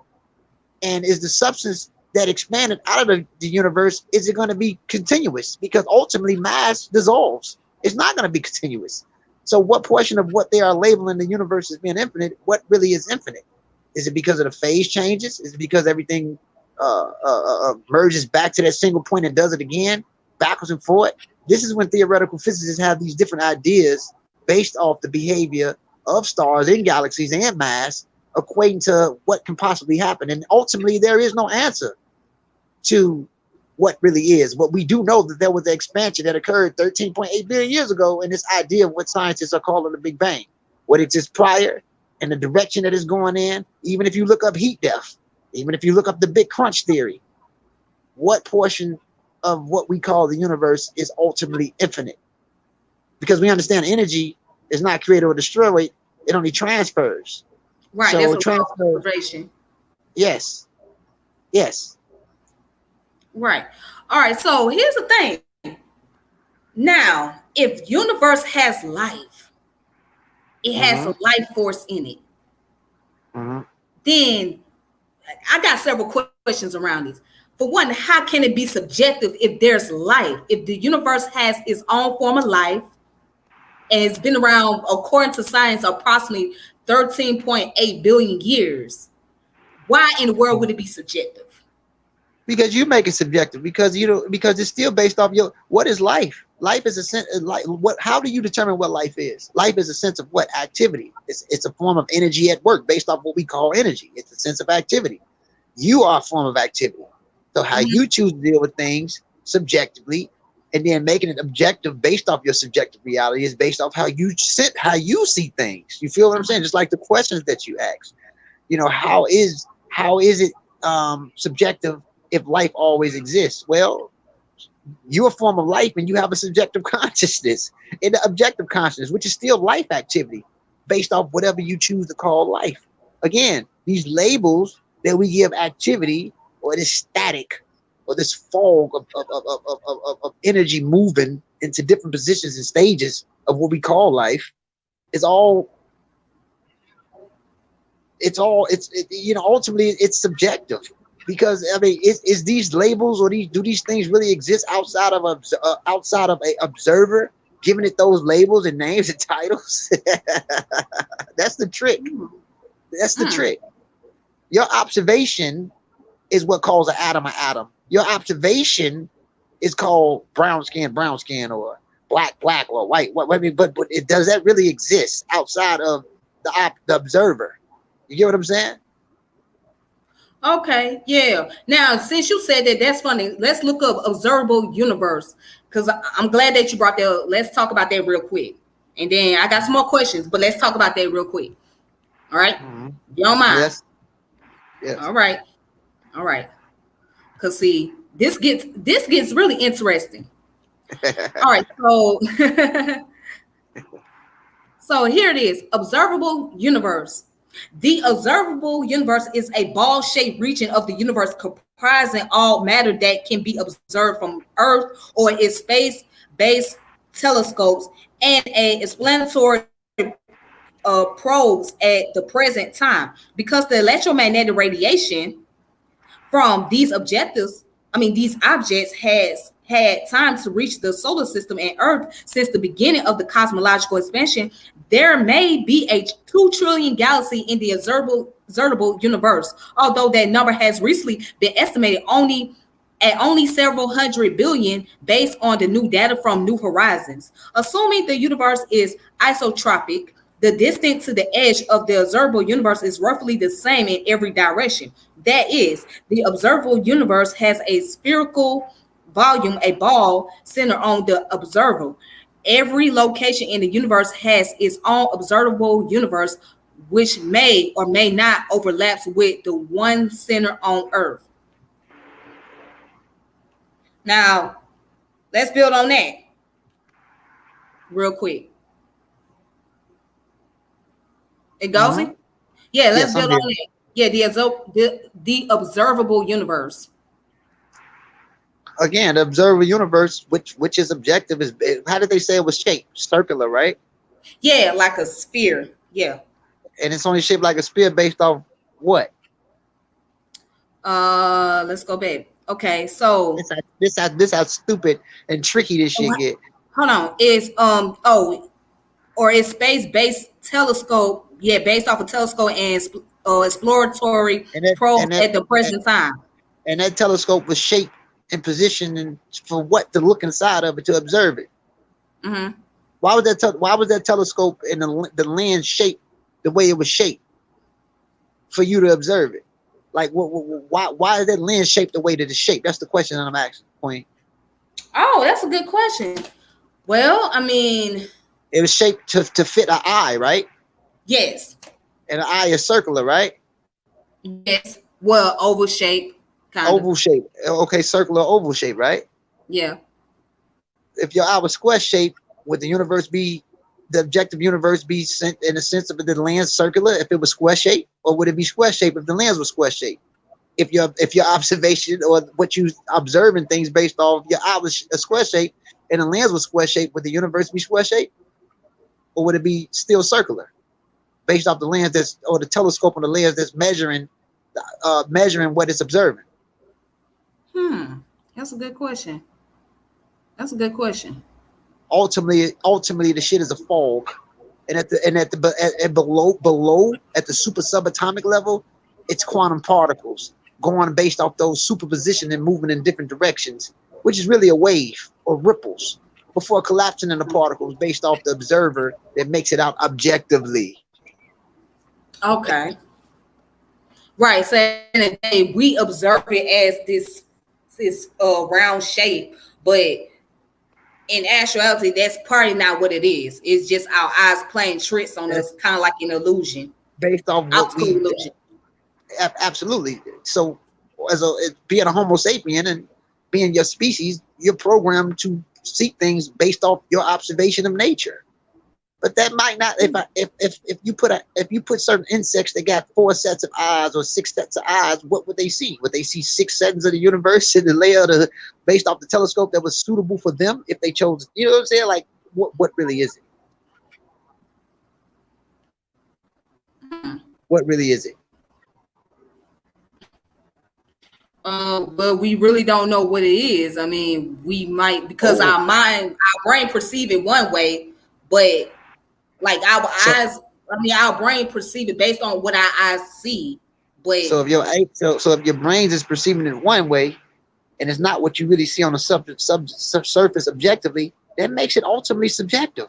and is the substance that expanded out of the universe, is it going to be continuous? Because ultimately mass dissolves. It's not going to be continuous. So what portion of what they are labeling the universe as being infinite, what really is infinite? Is it because of the phase changes? Is it because everything merges back to that single point and does it again, backwards and forward? This is when theoretical physicists have these different ideas based off the behavior of stars and galaxies and mass, equating to what can possibly happen. And ultimately, there is no answer to what really is. But we do know that there was an expansion that occurred 13.8 billion years ago, and this idea of what scientists are calling the Big Bang, what exists prior and the direction that it's going in. Even if you look up heat death, even if you look up the Big Crunch theory, what portion of what we call the universe is ultimately infinite? Because we understand energy is not created or destroyed, it only transfers. Right. So That's a law of transfer, conservation. yes, yes. Right. All right. So here's the thing. Now, if universe has life, it has a Mm-hmm, life force in it. mm-hmm. Then I got several questions around this. For one, how can it be subjective if there's life? If the universe has its own form of life and it's been around, according to science, approximately 13.8 billion years, Why in the world would it be subjective? Because you make it subjective. Because you know, because it's still based off your what is life. Life is a sense. Like what? How do you determine what life is? Life is a sense of what activity. It's a form of energy at work based off what we call energy. It's a sense of activity. You are a form of activity. So how Mhm. you choose to deal with things subjectively, and then making it objective based off your subjective reality is based off how you see things. You feel what I'm saying? Just like the questions that you ask. You know, how is it subjective if life always exists? Well, you're a form of life and you have a subjective consciousness and the objective consciousness, which is still life activity based off whatever you choose to call life. Again, these labels that we give activity or this static or this fog of energy moving into different positions and stages of what we call life is all you know, ultimately it's subjective because I mean is these labels or these things really exist outside of a observer giving it those labels and names and titles? That's the trick. That's the Mm. trick. Your observation is what calls an atom. Your observation is called brown skin or black or white. What I mean, but it does that really exist outside of the observer? You get what I'm saying? Okay, yeah. Now, since you said that, that's funny. Let's look up observable universe because I'm glad that you brought that. Let's talk about that real quick, and then I got some more questions, but let's talk about that real quick. All right, Mm-hmm. you don't mind? Yes, yes. All right, all right. Cause see, this gets really interesting. All right, so so here it is: observable universe. The observable universe is a ball-shaped region of the universe comprising all matter that can be observed from Earth or its space-based telescopes and a explanatory probes at the present time. Because the electromagnetic radiation from these objectives, I mean, these objects has had time to reach the solar system and Earth since the beginning of the cosmological expansion, there may be a 2 trillion galaxy in the observable universe, although that number has recently been estimated only several hundred billion based on the new data from New Horizons. Assuming the universe is isotropic, the distance to the edge of the observable universe is roughly the same in every direction. That is, the observable universe has a spherical volume, a ball center on the observer. Every location in the universe has its own observable universe, which may or may not overlap with the one center on Earth. Now, let's build on that real quick. It goes Mm-hmm. in? Yeah, let's Yes, build I'm here. on that. Yeah, the observable universe. Again, the observer universe, which is objective, is how did they say it was shaped? Circular, right? Yeah, like a sphere. Yeah. And it's only shaped like a spear based off what? Let's go back. Okay, so This how stupid and tricky this shit get. hold on. Is or is space based telescope? Yeah, based off a telescope and exploratory And that probes and that at the present time. and that telescope was shaped and positioned and for what to look inside of it to observe it. Hmm. Why was that telescope and the lens shaped the way it was shaped for you to observe it? Like why is that lens shaped the way that it's shaped? That's the question that I'm asking. Point. Oh, that's a good question. Well, I mean, It was shaped to fit an eye, right? yes, And an eye is circular, right? yes. Well, oval shape, kind of. Oval shape. Okay, circular oval shape, right? Yeah. If your eye was square shaped, would the objective universe be sent in the sense of the lens circular if it was square shaped, or would it be square shaped if the lens was square shaped? If your observation or what you observing things based off your eye was a square shape and the lens was square shaped, would the universe be square shaped, or would it be still circular based off the lens that's or the telescope on the lens that's measuring what it's observing? Hmm. That's a good question. That's a good question. Ultimately, the shit is a fog, and at below at the super subatomic level, it's quantum particles going based off those superposition and moving in different directions, which is really a wave or ripples before collapsing into particles based off the observer that makes it out objectively. Okay. Right. So in the day, we observe it as this round shape, but in actuality, that's probably not what it is. It's just our eyes playing tricks on us, kind of like an illusion, Based off what optical we illusion. absolutely. So, being a Homo sapien and being your species, you're programmed to see things based off your observation of nature. But that might not. If you put certain insects that got 4 sets of eyes or 6 sets of eyes, what would they see? Would they see 6 seconds of the universe in the layer based off the telescope that was suitable for them if they chose? You know what I'm saying? Like, what really is it? What really is it? But we really don't know what it is. I mean, we might, because Oh, our brain perceive it one way, but like our so eyes, I mean, our brain perceive it based on what our eyes see. But so if if your brains is perceiving it one way, and it's not what you really see on the surface objectively, that makes it ultimately subjective,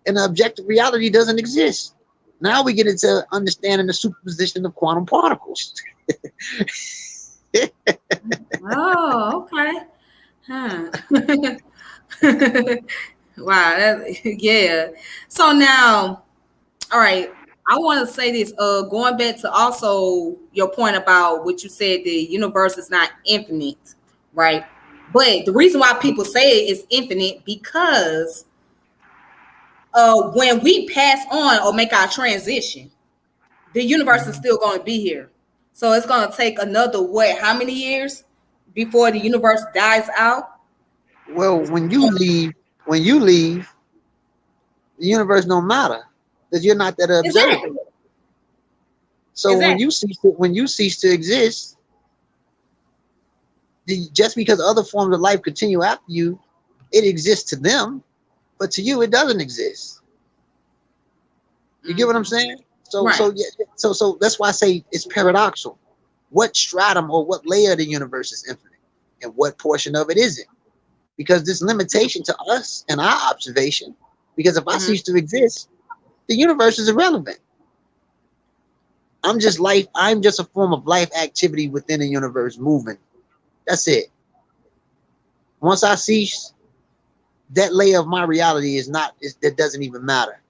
and the objective reality doesn't exist. Now we get into understanding the superposition of quantum particles. oh, okay, huh? Wow, yeah. So now, all right. I want to say this. Going back to also your point about what you said, the universe is not infinite, right? But the reason why people say it is infinite because when we pass on or make our transition, the universe is still going to be here. So it's going to take another what? How many years before the universe dies out? Well, when you leave, the universe don't matter because you're not that observer. Exactly. So Exactly. when you cease to exist, just because other forms of life continue after you, it exists to them, but to you it doesn't exist. You get what I'm Mm-hmm. saying? Right. So that's why I say it's paradoxical. What stratum or what layer of the universe is infinite, and what portion of it isn't? Because this limitation to us and our observation. Because if I Mm-hmm. cease to exist, the universe is irrelevant. I'm just life. I'm just a form of life activity within the universe moving. That's it. Once I cease, that layer of my reality that doesn't even matter.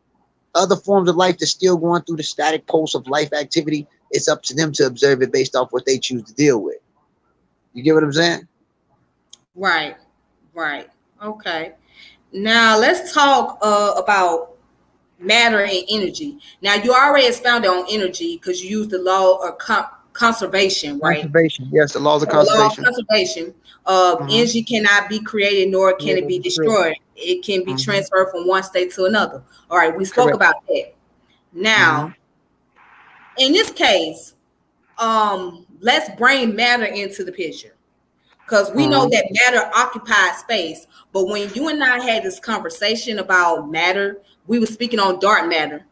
Other forms of life that's still going through the static pulse of life activity, it's up to them to observe it based off what they choose to deal with. You get what I'm saying? Right. Right. Okay. Now let's talk about matter and energy. Now you already expounded on energy because you used the law of conservation, right? Conservation. Yes, the laws of So the law of conservation. conservation. Mm-hmm. Energy cannot be created nor can it be destroyed. It can be Mm-hmm. transferred from one state to another. All right, we spoke Correct. about that. Mm-hmm. Now, in this case, let's bring matter into the picture because we know Mm-hmm. that matter occupies space. But when you and I had this conversation about matter, we were speaking on dark matter,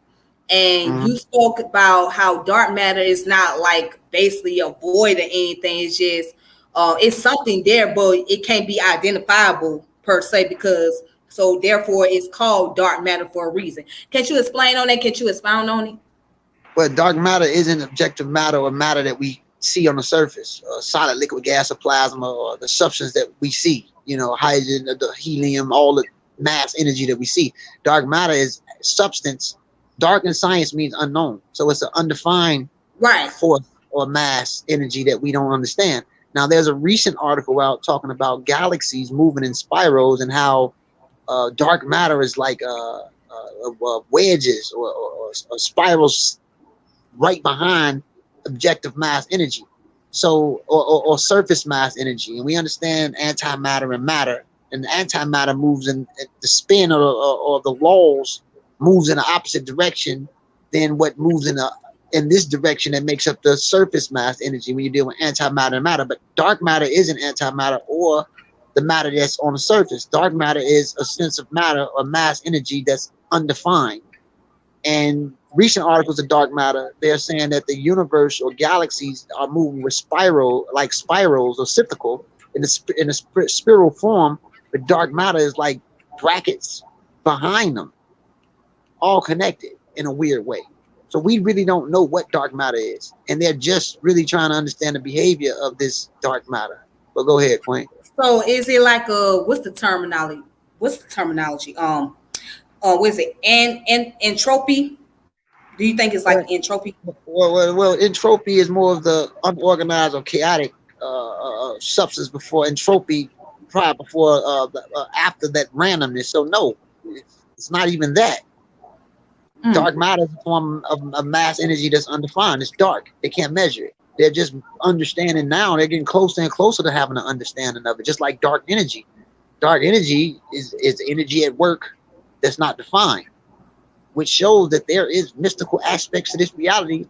and Mm-hmm. you spoke about how dark matter is not like basically a void or anything. It's just it's something there, but it can't be identifiable per se because so therefore it's called dark matter for a reason. Can't you explain on that? Can't you expound on it? But dark matter isn't objective matter or matter that we see on the surface, solid, liquid, gas, or plasma, or the substance that we see. You know, hydrogen, the helium, all the mass energy that we see. Dark matter is substance. Dark in science means unknown, so it's an undefined Right. force or mass energy that we don't understand. Now, there's a recent article out talking about galaxies moving in spirals and how dark matter is like wedges or spirals right behind objective mass energy. So, or surface mass energy. And we understand antimatter and matter. And the antimatter moves in the spin or the laws moves in the opposite direction than what moves in this direction that makes up the surface mass energy when you deal with antimatter and matter. But dark matter isn't antimatter or the matter that's on the surface. Dark matter is a sense of matter or mass energy that's undefined. And recent articles of dark matter, they're saying that the universe or galaxies are moving with spirals or cyclical in a spiral form. But dark matter is like brackets behind them, all connected in a weird way. So we really don't know what dark matter is, and they're just really trying to understand the behavior of this dark matter. But go ahead, Queen. So is it like what's the terminology? What's the terminology? What is it? And entropy? Do you think it's like Well, entropy? entropy is more of the unorganized or chaotic substance before entropy, prior before after that randomness. So no, it's not even that. Mm. Dark matter is a form of mass energy that's undefined. It's dark. They can't measure it. They're just understanding now. They're getting closer and closer to having an understanding of it. Just like dark energy. Dark energy is energy at work that's not defined, which shows that there is mystical aspects to this reality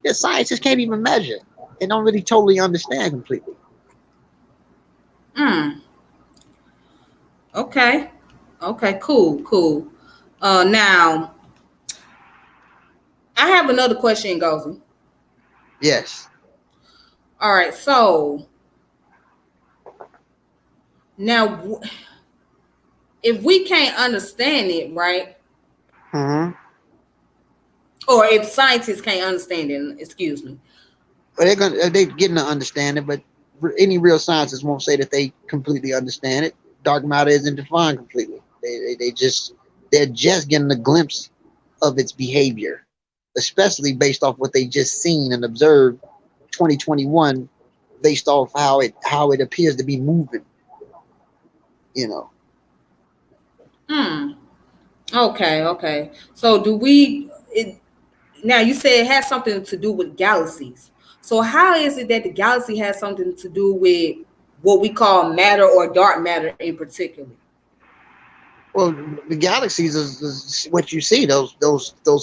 that scientists can't even measure and don't really totally understand completely. Mm. Okay. Okay. Cool. Cool. Now I have another question, Gozi. Yes. All right. So now, if we can't understand it, right? Mm-hmm. Or if scientists can't understand it, excuse me. But they're getting to understand it, but any real scientists won't say that they completely understand it. Dark matter isn't defined completely. They're just getting a glimpse of its behavior, especially based off what they just seen and observed 2021, based off how it appears to be moving. You know, Hmm. Okay. Okay. So do we? Now you said it has something to do with galaxies. So how is it that the galaxy has something to do with what we call matter or dark matter in particular? well, the galaxies is what you see. Those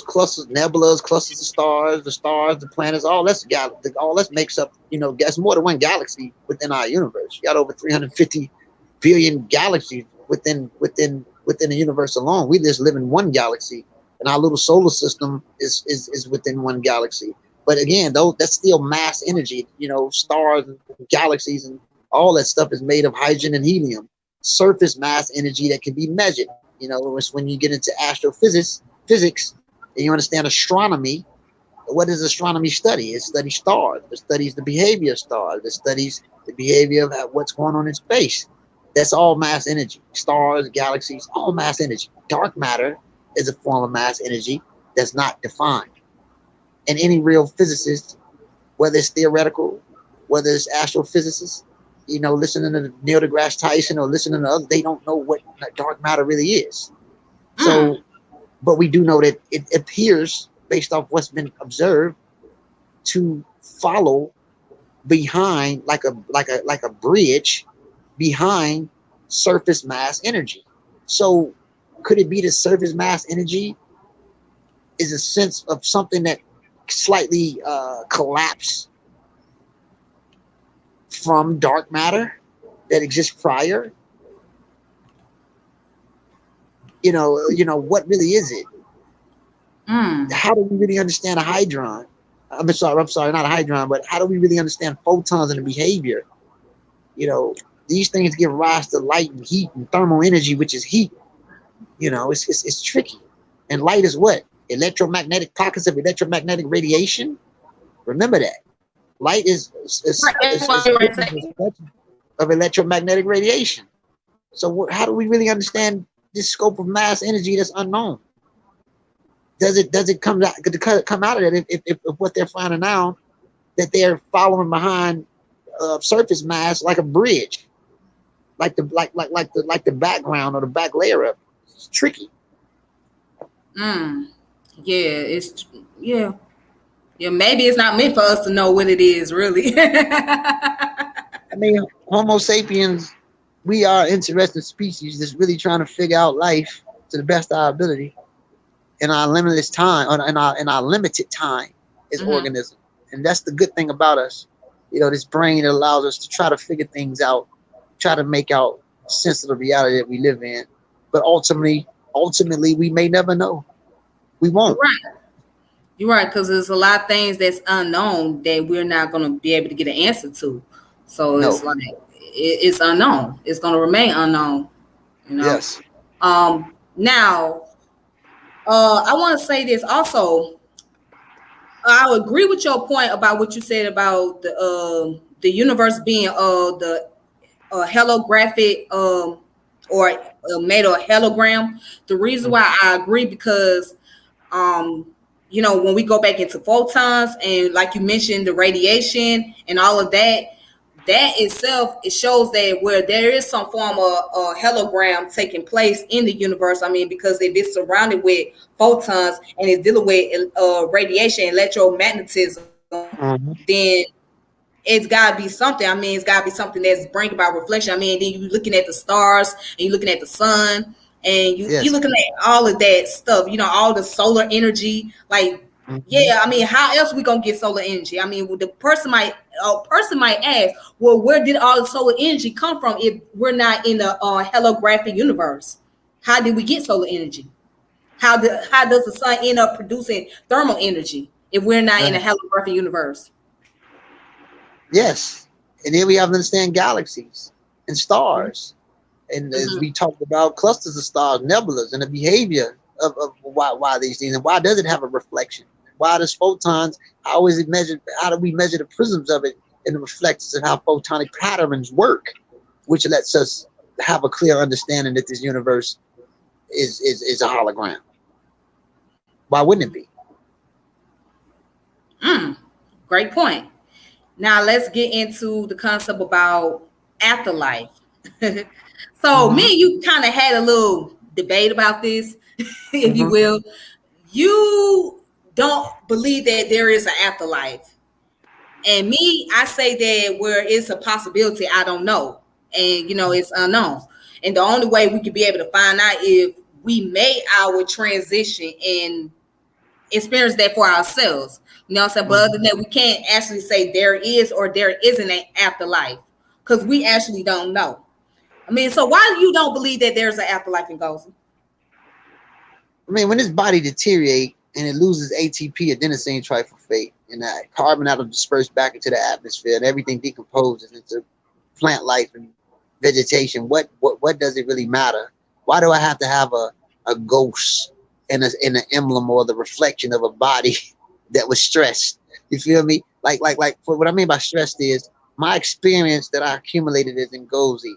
clusters, nebulas, clusters of stars, the planets. All that makes up. That's more than one galaxy within our universe. You got over 350 billion galaxies within the universe alone. We just live in one galaxy, and our little solar system is within one galaxy. But again, though, that's still mass energy. Stars and galaxies and all that stuff is made of hydrogen and helium, surface mass energy that can be measured. It's when you get into physics, and you understand astronomy. What does astronomy study? It studies stars. It studies the behavior of stars. It studies the behavior of what's going on in space. That's all mass energy. Stars, galaxies, all mass energy. Dark matter is a form of mass energy that's not defined. And any real physicist, whether it's theoretical, whether it's astrophysicists, listening to Neil deGrasse Tyson or listening to others, they don't know what dark matter really is. So, Mm. but we do know that it appears, based off what's been observed, to follow behind like a bridge behind surface mass energy. So, could it be that surface mass energy is a sense of something that slightly collapsed from dark matter that exists prior? What really is it? Mm. How do we really understand a hydron? I'm sorry, not a hydron, but how do we really understand photons and the behavior? You know, these things give rise to light and heat and thermal energy, which is heat. It's tricky. And light is what? Electromagnetic pockets of electromagnetic radiation. Remember that. Light is of electromagnetic radiation. So how do we really understand this scope of mass energy that's unknown? Does it come out of that if what they're finding now that they're following behind surface mass like a bridge, like the background or the back layer of it? It's tricky. Mm. Yeah, yeah. Yeah, maybe it's not meant for us to know what it is really. I mean, Homo sapiens, we are interesting species that's really trying to figure out life to the best of our ability in our limitless time, or in our limited time as Hmm. organisms. And that's the good thing about us. This brain that allows us to try to figure things out, try to make out sense of the reality that we live in. But ultimately, we may never know. We won't. Right. You're right, because there's a lot of things that's unknown that we're not going to be able to get an answer to. So it's No. like it's unknown. It's going to remain unknown. You know. Yes. Now, I want to say this also. I agree with your point about what you said about the universe being the holographic or made a hologram. The reason Mhm. why I agree because um when we go back into photons and like you mentioned the radiation and all of that, that itself it shows that where there is some form of hologram taking place in the universe. I mean, because if it's surrounded with photons and it's dealing with radiation, electromagnetism, Mhm. then it's got to be something. I mean, it's got to be something that's bringing about reflection. I mean, then you looking at the stars and you looking at the sun and you Yes. looking at all of that stuff. All the solar energy. Like, Mhm. yeah, I mean, how else we gonna get solar energy? I mean, the person might ask, well, where did all the solar energy come from if we're not in a holographic universe? How did we get solar energy? How does the sun end up producing thermal energy if we're not in a Right. holographic universe? Yes. And then we have to understand galaxies and stars. And as we Mhm. talked about clusters of stars, nebulas, and the behavior of why these things, and why does it have a reflection? Why does photons? How is it measured? How do we measure the prisms of it and the reflectors of how photonic patterns work, which lets us have a clear understanding that this universe is a hologram. Why wouldn't it be? Mm, great point. Now let's get into the concept about afterlife. So me Mm-hmm. and you kind of had a little debate about this, if you Mm-hmm. will. You don't believe that there is an afterlife. And me, I say that where it's a possibility, I don't know. And it's unknown. And the only way we could be able to find out if we made our transition and experience that for ourselves. You know what I'm saying? But other Mm-hmm. than that, we can't actually say there is or there isn't an afterlife because we actually don't know. I mean, so why you don't believe that there's an afterlife in Gozi? I mean, when this body deteriorates and it loses ATP, adenosine triphosphate, and that carbon atom dispersed back into the atmosphere, and everything decomposes into plant life and vegetation, what does it really matter? Why do I have to have a ghost in an emblem or the reflection of a body that was stressed? You feel me? Like what I mean by stressed is my experience that I accumulated as Ngozi,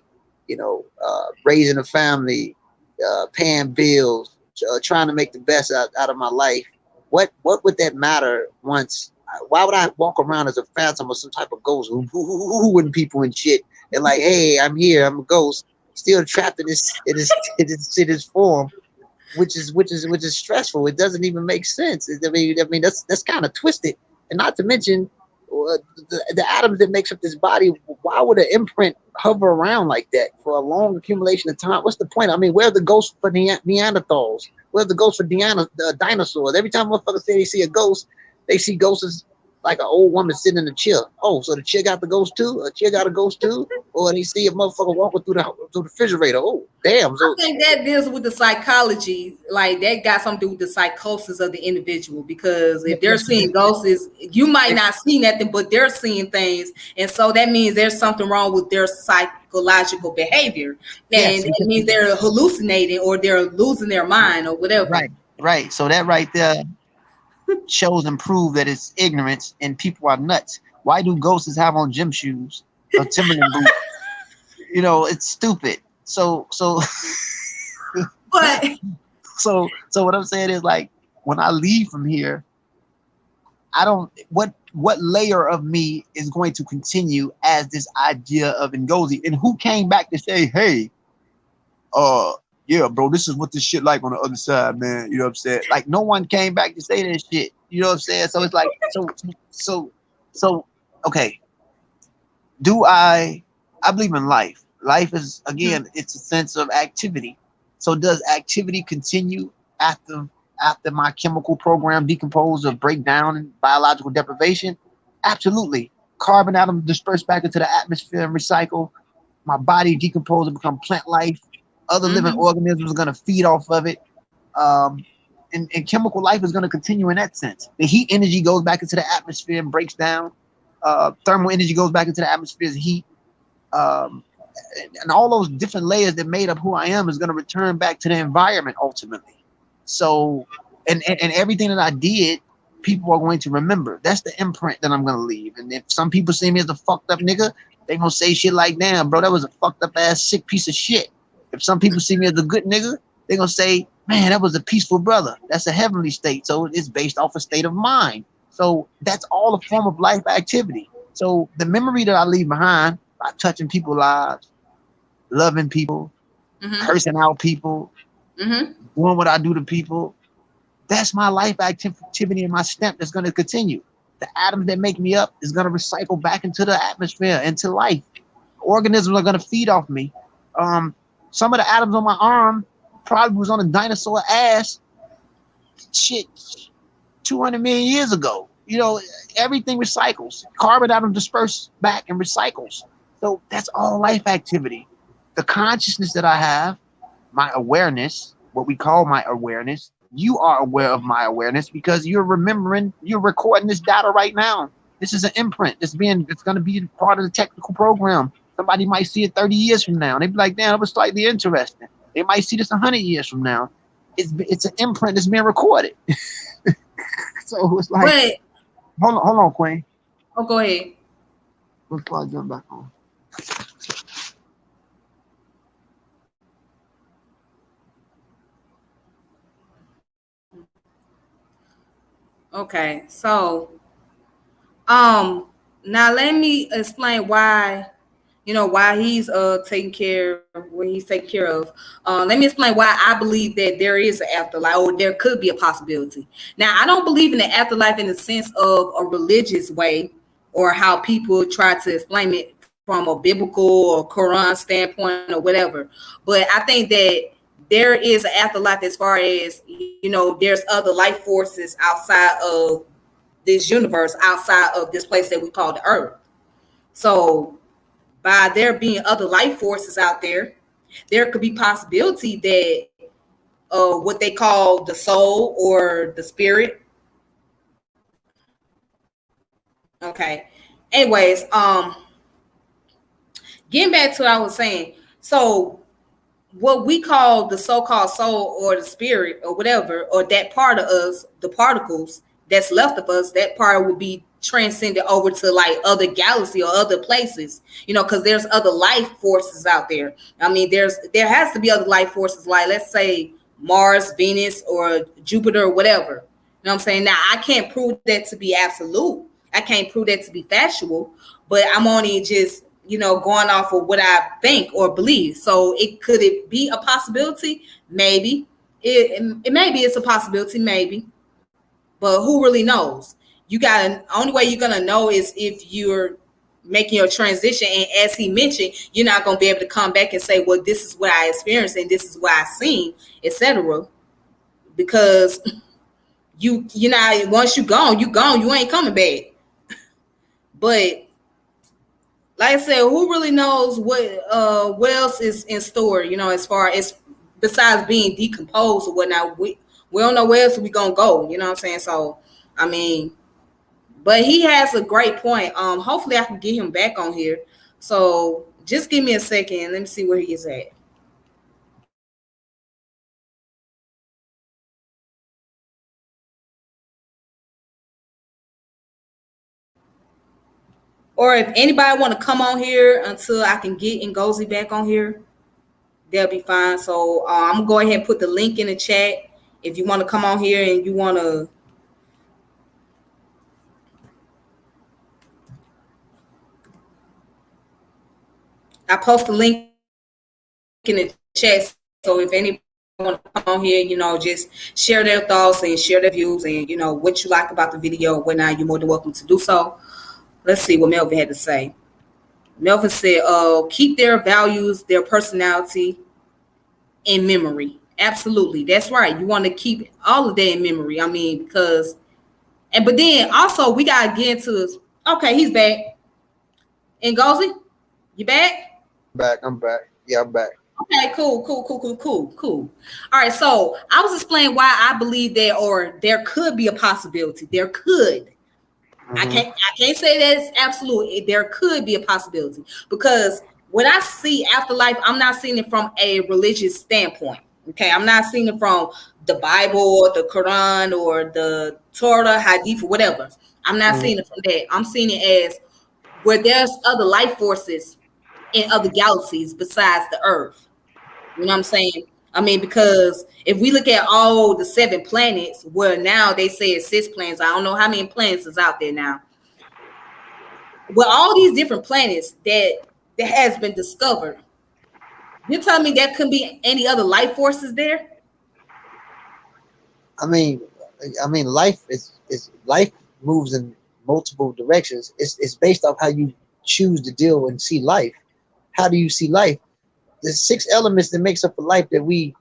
raising a family, paying bills, trying to make the best out of my life. What would that matter once? Why would I walk around as a phantom or some type of ghost who people and shit and like, hey, I'm here, I'm a ghost, still trapped in this form, which is stressful. It doesn't even make sense. I mean that's kind of twisted, and not to mention the atoms that makes up this body. Why would an imprint hover around like that for a long accumulation of time? What's the point? I mean, where are the ghosts for Neanderthals? Where's the ghosts for dinosaurs? Every time motherfuckers say they see a ghost, they see ghosts as like an old woman sitting in a chair. Oh, so the chair got the ghost too? A chair got a ghost too? Or they see a motherfucker walking through the refrigerator. Oh, damn. I So think that deals with the psychology, like that got something to do with the psychosis of the individual. Because if they're yes, seeing ghosts, you might not see nothing, but they're seeing things, and so that means there's something wrong with their psychological behavior, yes, and it means they're hallucinating or they're losing their mind or whatever. Right, right. So that right there shows and prove that it's ignorance and people are nuts. Why do ghosts have on gym shoes or Timberland boots? It's stupid. So But so what I'm saying is like when I leave from here, I don't what layer of me is going to continue as this idea of Ngozi, and who came back to say, hey, uh yeah, bro, this is what this shit like on the other side, man. You know what I'm saying? Like no one came back to say that shit. You know what I'm saying? So it's like so so okay. Do I believe in life. Life is again, it's a sense of activity. So does activity continue after my chemical program decompose or break down in biological deprivation? Absolutely. Carbon atoms disperse back into the atmosphere and recycle. My body decompose and become plant life. Other living mhm. organisms are gonna feed off of it. Um, and chemical life is going to continue in that sense. The heat energy goes back into the atmosphere and breaks down. Thermal energy goes back into the atmosphere as heat. Um, and all those different layers that made up who I am is going to return back to the environment ultimately. So, and everything that I did, people are going to remember. That's the imprint that I'm going to leave. And if some people see me as a fucked up nigga, they going to say shit like, damn, bro, that was a fucked up ass sick piece of shit. If some people see me as a good nigga, they going to say, man, that was a peaceful brother. That's a heavenly state. So it's based off a state of mind. So that's all a form of life activity. So the memory that I leave behind by touching people's lives, loving people, cursing out people, doing what I do to people, that's my life activity and my stamp that's going to continue. The atoms that make me up is going to recycle back into the atmosphere, into life. Organisms are going to feed off me. Some of the atoms on my arm probably was on a dinosaur ass shit 200 million years ago. You know, everything recycles. Carbon atoms disperse back and recycles. So that's all life activity. The consciousness that I have, my awareness, what we call my awareness, you are aware of my awareness because you're remembering, you're recording this data right now. This is an imprint. It's going to be part of the technical program. Somebody might see it 30 years from now. And they'd be like, damn, it was slightly interesting. They might see this 100 years from now. It's an imprint that's being recorded. So it's like, hold on, Queen. Oh, go ahead. Before I jump back on. Okay, so now let me explain why, why he's taking care what he's taking care of. Let me explain why I believe that there is an afterlife, or there could be a possibility. Now, I don't believe in the afterlife in the sense of a religious way, or how people try to explain it from a biblical or Quran standpoint or whatever. But I think that there is an afterlife as far as, there's other life forces outside of this universe, outside of this place that we call the earth. So by there being other life forces out there could be possibility that what they call the soul or the spirit. Okay. Anyways, getting back to what I was saying. So what we call the so-called soul or the spirit or whatever, or that part of us, the particles that's left of us, that part would be transcended over to like other galaxy or other places, because there's other life forces out there. I mean, there has to be other life forces, like let's say Mars, Venus, or Jupiter, or whatever. You know what I'm saying? Now, I can't prove that to be absolute. I can't prove that to be factual, but I'm only just going off of what I think or believe. So could it be a possibility? Maybe. It maybe it's a possibility, maybe. But who really knows? Only way you're gonna know is if you're making your transition. And as he mentioned, you're not gonna be able to come back and say, well, this is what I experienced and this is what I seen, etc. Because once you gone, you ain't coming back. But like I said, who really knows what else is in store, as far as besides being decomposed or whatnot. We don't know where else we gonna go, you know what I'm saying? So I mean, but he has a great point. Hopefully I can get him back on here. So just give me a second. Let me see where he is at. Or if anybody want to come on here until I can get Ngozi back on here, they'll be fine. So I'm gonna go ahead and put the link in the chat if you want to come on here and you want to. I post the link in the chat. So if anybody want to come on here, just share their thoughts and share their views and what you like about the video or whatnot, you're more than welcome to do so. Let's see what Melvin had to say. Melvin said, keep their values, their personality in memory. Absolutely. That's right. You want to keep all of that in memory. I mean, but then also we got to get into this. Okay, he's back. Ngozi, you back? I'm back. Yeah, I'm back. Okay, cool. All right, so I was explaining why I believe that, or there could be a possibility. There could. Hmm. I can't say that it's absolute. There could be a possibility because when I see afterlife, I'm not seeing it from a religious standpoint. Okay, I'm not seeing it from the Bible or the Quran or the Torah, Hadith, or whatever. I'm not Hmm. seeing it from that. I'm seeing it as where there's other life forces in other galaxies besides the Earth. You know what I'm saying? I mean, because if we look at all the seven planets, where now they say it's 6 planets, I don't know how many planets is out there now. Well, all these different planets that has been discovered, you tell me there could be any other life forces there? I mean, life is life moves in multiple directions. It's based off how you choose to deal and see life. How do you see life? The six elements that makes up a life that we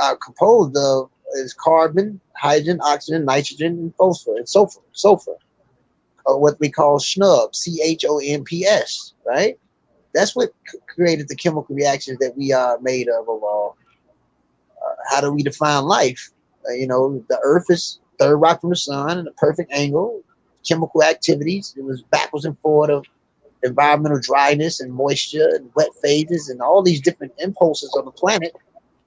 are composed of is carbon, hydrogen, oxygen, nitrogen, and phosphor, and sulfur, or what we call SNUP, CHOMPS, right? That's what created the chemical reactions that we are made of overall. How do we define life? The Earth is third rock from the sun in a perfect angle. Chemical activities. It was backwards and forward of environmental dryness and moisture and wet phases and all these different impulses on the planet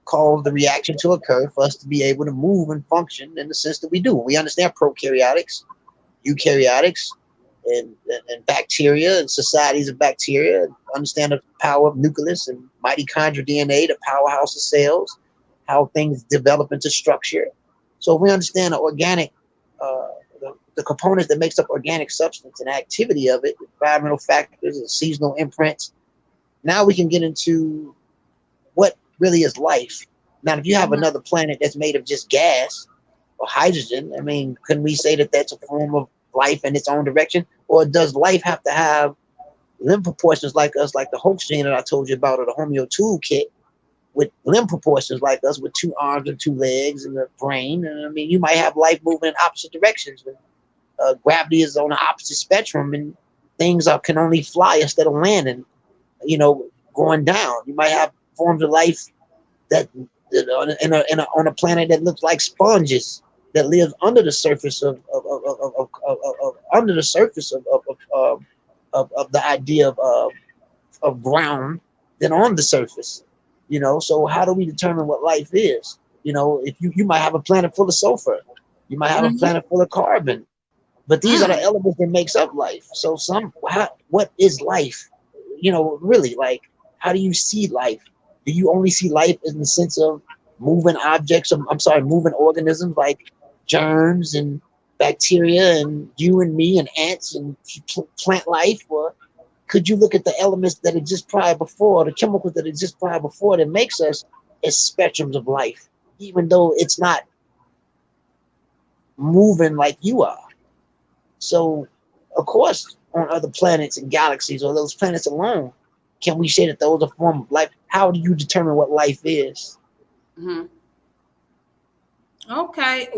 cause the reaction to occur for us to be able to move and function in the sense that we do. We understand prokaryotics, eukaryotics, and bacteria and societies of bacteria, understand the power of nucleus and mitochondrial DNA, the powerhouse of cells, how things develop into structure. So if we understand the organic, uh, the components that makes up organic substance and activity of it, environmental factors and seasonal imprints, now we can get into what really is life. Now, if you have Mhm. another planet that's made of just gas or hydrogen, I mean, can we say that that's a form of life in its own direction? Or does life have to have limb proportions like us, like the Hoax gene that I told you about, or the Homeo toolkit, with limb proportions like us, with 2 arms and 2 legs and a brain? And I mean, you might have life moving in opposite directions. When gravity is on the opposite spectrum and things can only fly instead of landing, going down. You might have forms of life that on a planet that looks like sponges that lives under the surface of under the surface of the idea of ground than on the surface. So how do we determine what life is? If you might have a planet full of sulfur, you might have a Mhm. planet full of carbon, but these are the Mm. elements that makes up life. So what is life? Really, like, how do you see life? Do you only see life in the sense of moving objects? I'm sorry, moving organisms like germs and bacteria and you and me and ants and plant life? Or could you look at the elements that exist prior before, the chemicals that exist prior before that makes us as spectrums of life, even though it's not moving like you are? So, of course, on other planets and galaxies or those planets alone, can we say that those are form of life? How do you determine what life is? Mhm. Okay.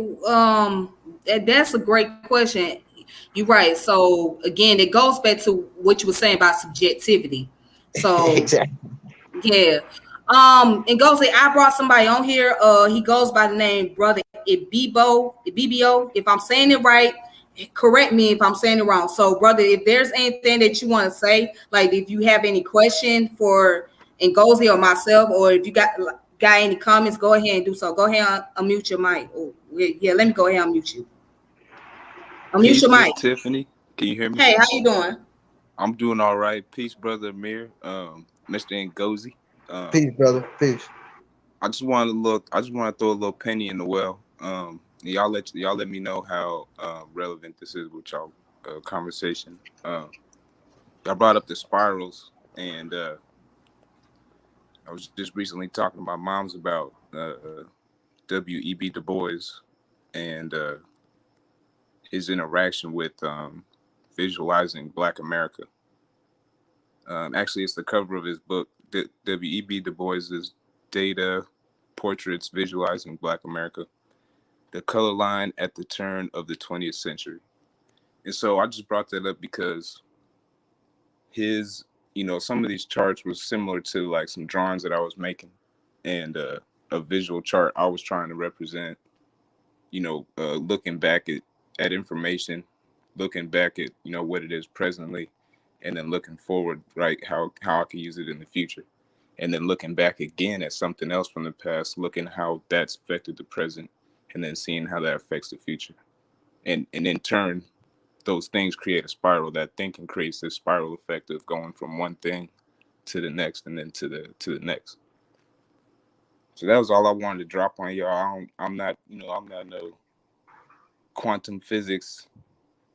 That's a great question. You're right. So again, it goes back to what you were saying about subjectivity. So Exactly. yeah. And goes like I brought somebody on here. He goes by the name Brother Ibibo. If I'm saying it right, correct me if I'm saying it wrong. So, brother, if there's anything that you want to say, like if you have any question for Ngozi or myself, or if you got any comments, go ahead and do so. Go ahead and unmute your mic. Oh, yeah, let me go ahead and unmute you. Unmute Peace, your Miss mic. Tiffany. Can you hear me? Hey, how you doing? I'm doing all right. Peace, brother Amir. Mr. Ngozi. Um, Peace, brother. Peace. I just want to throw a little penny in the well. Y'all let me know how relevant this is with y'all conversation. I brought up the spirals, and I was just recently talking to my mom's about W.E.B. Du Bois and his interaction with visualizing Black America. Actually, it's the cover of his book, W.E.B. Du Bois's Data Portraits Visualizing Black America, the color line at the turn of the 20th century. And so I just brought that up because his some of these charts was similar to like some drawings that I was making, and a visual chart I was trying to represent. Looking back at information, looking back at what it is presently, and then looking forward, right? How I can use it in the future, and then looking back again at something else from the past, looking how that's affected the present, and then seeing how that affects the future, and in turn, those things create a spiral. That thinking creates this spiral effect of going from one thing to the next, and then to the next. So that was all I wanted to drop on y'all. I'm not no quantum physics,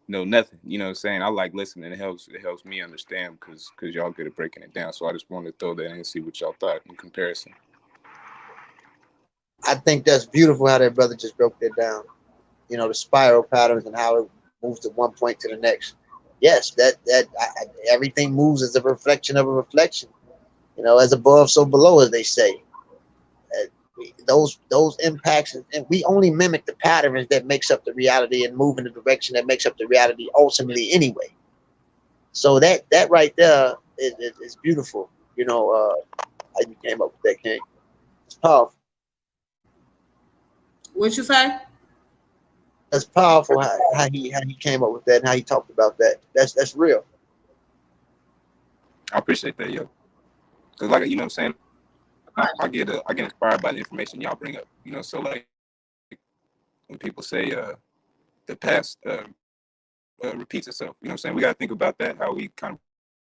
no nothing. You know what I'm saying? I like listening. It helps me understand because y'all good at breaking it down. So I just wanted to throw that in and see what y'all thought in comparison. I think that's beautiful how that brother just broke that down. The spiral patterns and how it moves to one point to the next. Yes, everything moves as a reflection of a reflection. As above, so below, as they say. Those impacts, and we only mimic the patterns that makes up the reality and move in the direction that makes up the reality ultimately anyway. So that right there is beautiful. How you came up with that, King. It's powerful. What you say? That's powerful how he came up with that and how he talked about that. That's real. I appreciate that, yo. Because like what I'm saying, I get inspired by the information y'all bring up. So like when people say the past repeats itself, what I'm saying, we got to think about that. How we kind of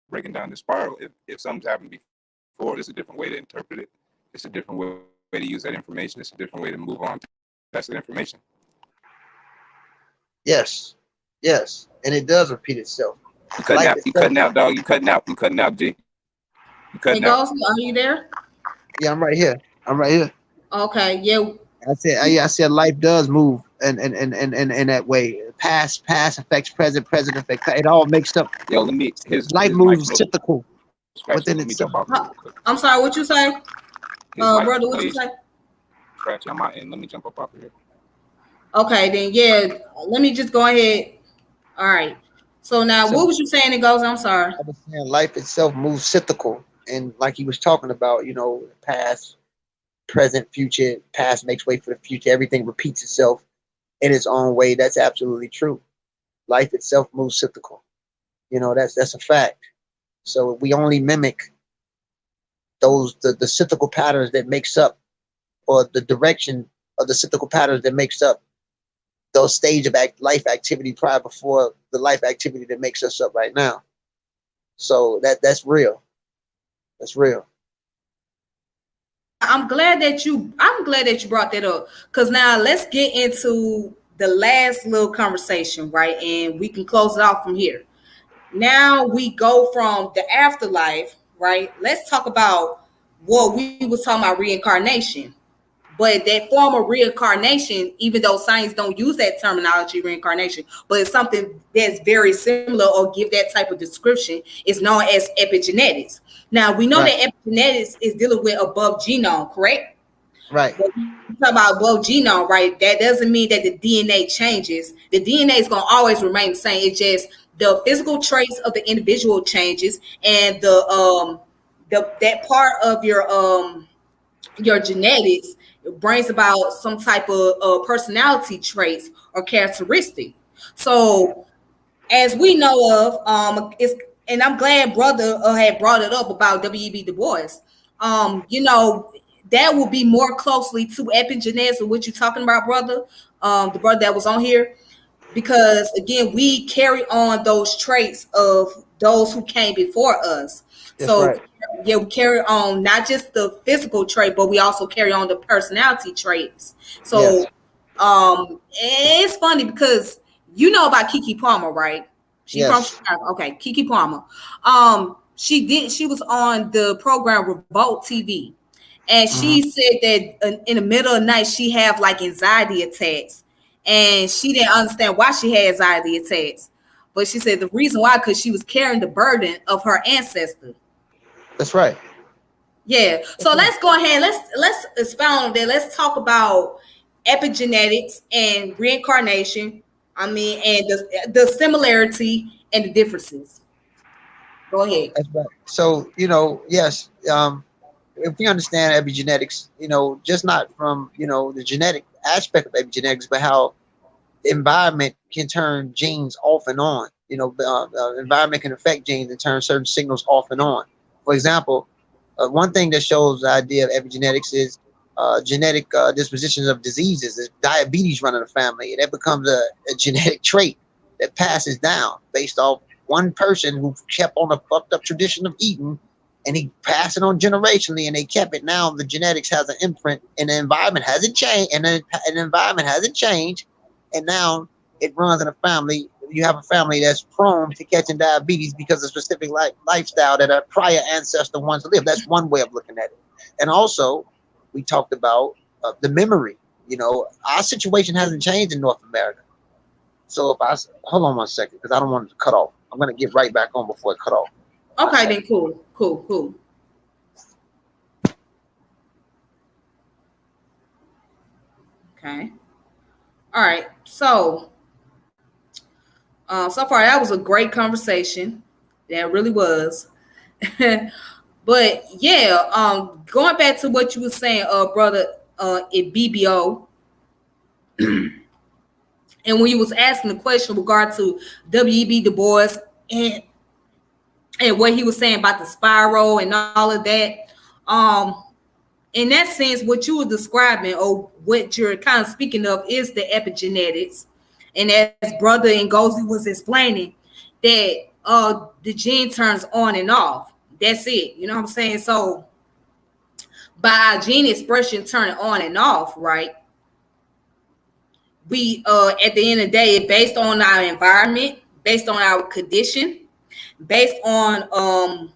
breaking down the spiral. If something's happened before, there's a different way to interpret it. It's a different way to use that information. It's a different way to move on past that information. Yes, and it does repeat itself. You cutting out. You cutting out, dog. You cutting out. You cutting out, G. You Hey, cutting out. Ghost, are you there? Yeah, I'm right here. Okay, yeah. I said life does move and that way. Past affects present, present affects past. It all makes up. Yo, let me Life his mic moves real cyclical scratchy. within Let me itself. jump off real quick. I'm sorry, what you say? His mic Brother, what you say? scratchy on my end. Let me jump up off of here. Okay, then yeah, let me just go ahead. All right. So now So what was you saying? It goes, I'm sorry. I was saying life itself moves cyclical, and like he was talking about, past, present, future. Past makes way for the future. Everything repeats itself in its own way. That's absolutely true. Life itself moves cyclical. That's a fact. So we only mimic the cyclical patterns that makes up, or the direction of the cyclical patterns that makes up those stage of life activity prior before the life activity that makes us up right now. So that's real. That's real. I'm glad that you brought that up. Cause now let's get into the last little conversation, right? And we can close it off from here. Now we go from the afterlife, right? Let's talk about what we was talking about reincarnation. But that form of reincarnation, even though science don't use that terminology reincarnation, but it's something that's very similar or give that type of description, is known as epigenetics. Now we know Right. that epigenetics is dealing with above genome, correct? Right. But we talk about above genome, right? That doesn't mean that the DNA changes. The DNA is going to always remain the same. It's just the physical traits of the individual changes, and the that part of your genetics brings about some type of personality traits or characteristic. So as we know of, it's and I'm glad brother had brought it up about W.E.B. Du Bois. You know, that will be more closely to epigenetics of what you're talking about, brother. The brother that was on here, because again, we carry on those traits of those who came before us. That's So right. yeah, we carry on not just the physical trait, but we also carry on the personality traits. Yes. So it's funny because you know about Kiki Palmer, right? She from Yes. Chicago. Okay, Kiki Palmer. She was on the program Revolt TV, and she Hmm. said that in the middle of the night she have like anxiety attacks, and she didn't understand why she had anxiety attacks. But she said the reason why, because she was carrying the burden of her ancestor. That's right. Yeah. So let's go ahead. Let's expound on that. Let's talk about epigenetics and reincarnation. I mean, and the similarity and the differences. Go ahead. That's right. So, yes, if we understand epigenetics, just not from, the genetic aspect of epigenetics, but how the environment can turn genes off and on. Environment can affect genes and turn certain signals off and on. For example, one thing that shows the idea of epigenetics is genetic dispositions of diseases. There's diabetes running a family, and that becomes a genetic trait that passes down based off one person who kept on a fucked up tradition of eating, and he passed it on generationally, and they kept it. Now the genetics has an imprint, and the environment hasn't changed, and the environment hasn't changed, and now it runs in a family. You have a family that's prone to catching diabetes because of specific lifestyle that a prior ancestor once lived. That's one way of looking at it. And also, we talked about the memory. Our situation hasn't changed in North America. So if I hold on one second, because I don't want it to cut off. I'm going to get right back on before it cut off. Okay, then cool. Okay. All right. So far that was a great conversation. That really was. But yeah, going back to what you were saying, brother, at BBO, and when you was asking the question with regard to W.E.B. Du Bois and what he was saying about the spiral and all of that, in that sense, what you were describing or what you're kind of speaking of is the epigenetics. And as Brother Ngozi was explaining, that the gene turns on and off. That's it. You know what I'm saying? So by our gene expression turning on and off, right? We at the end of the day, based on our environment, based on our condition, based on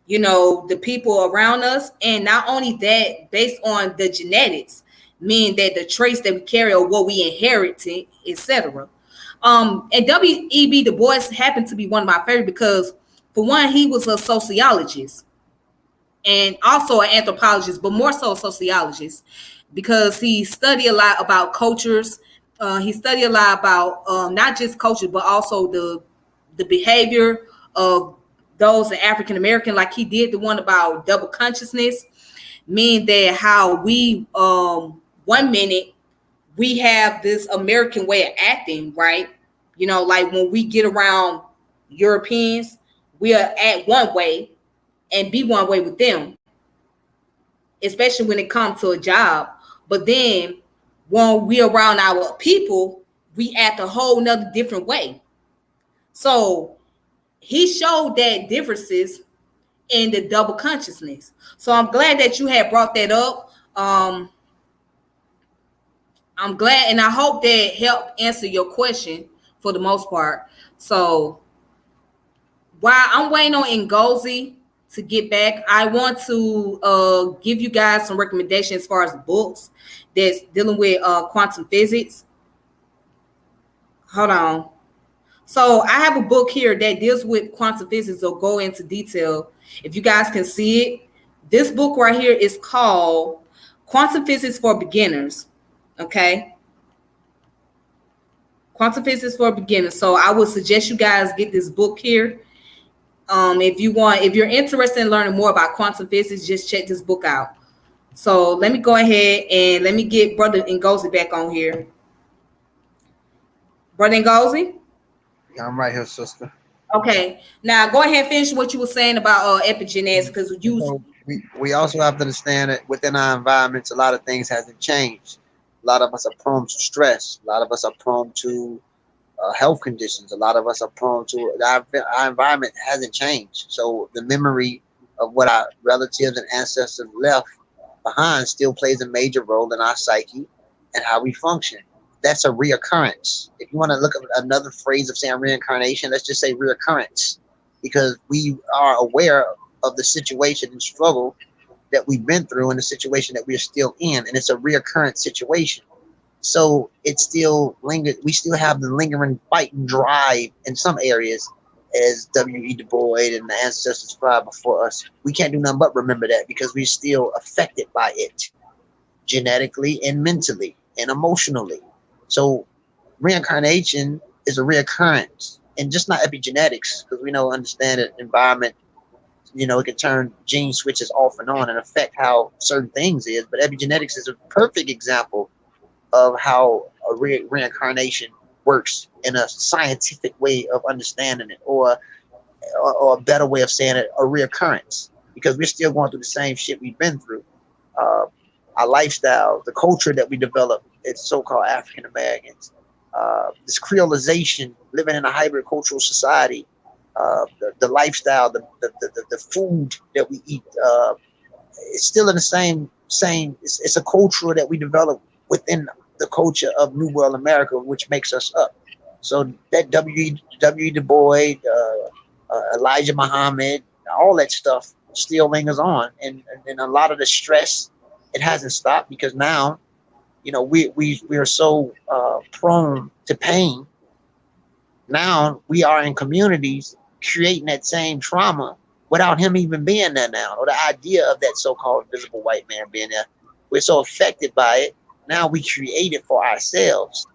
the people around us, and not only that, based on the genetics, meaning that the traits that we carry or what we inherit, etc. And W.E.B. Du Bois happened to be one of my favorite because, for one, he was a sociologist and also an anthropologist, but more so a sociologist because he studied a lot about cultures. He studied a lot about not just culture, but also the behavior of those in African American, like he did the one about double consciousness, meaning that how we 1 minute we have this American way of acting, right? Like when we get around Europeans, we are act one way and be one way with them, especially when it comes to a job. But then when we around our people, we act a whole nother different way. So he showed that differences in the double consciousness. So I'm glad that you had brought that up. I'm glad, and I hope that helped answer your question for the most part. So while I'm waiting on Ngozi to get back, I want to give you guys some recommendations as far as books that's dealing with quantum physics. Hold on. So I have a book here that deals with quantum physics. Or go into detail. If you guys can see it, this book right here is called Quantum Physics for Beginners. Okay. Quantum Physics for Beginners. So I would suggest you guys get this book here. If you're interested in learning more about quantum physics, just check this book out. So let me go ahead and let me get Brother Ngozi back on here. Brother Ngozi? Yeah, I'm right here, sister. Okay. Now go ahead and finish what you were saying about epigenetics, because So we also have to understand that within our environments, a lot of things hasn't changed. A lot of us are prone to stress. A lot of us are prone to health conditions. A lot of us are prone to our environment hasn't changed. So the memory of what our relatives and ancestors left behind still plays a major role in our psyche and how we function. That's a reoccurrence. If you want to look at another phrase of saying reincarnation, let's just say reoccurrence, because we are aware of the situation and struggle that we've been through and the situation that we're still in, and it's a reoccurrent situation. So it still lingers. We still have the lingering fight and drive in some areas, as W.E. Du Bois and the ancestors described before us. We can't do nothing but remember that because we're still affected by it, genetically and mentally and emotionally. So reincarnation is a reoccurrence, and just not epigenetics, because we know understand that environment You know, it can turn gene switches off and on and affect how certain things is. But epigenetics is a perfect example of how a reincarnation works in a scientific way of understanding it, or a better way of saying it, a reoccurrence, because we're still going through the same shit we've been through. Uh, our lifestyle, the culture that we developed as so-called African Americans, this creolization, living in a hybrid cultural society, the lifestyle, the food that we eat, it's still in the same. It's a culture that we develop within the culture of New World America, which makes us up. So that W. Du Bois, Elijah Muhammad, all that stuff still lingers on, and a lot of the stress, it hasn't stopped, because now, you know, we are so prone to pain. Now we are in communities creating that same trauma without him even being there now, or the idea of that so-called invisible white man being there. We're so affected by it. Now we create it for ourselves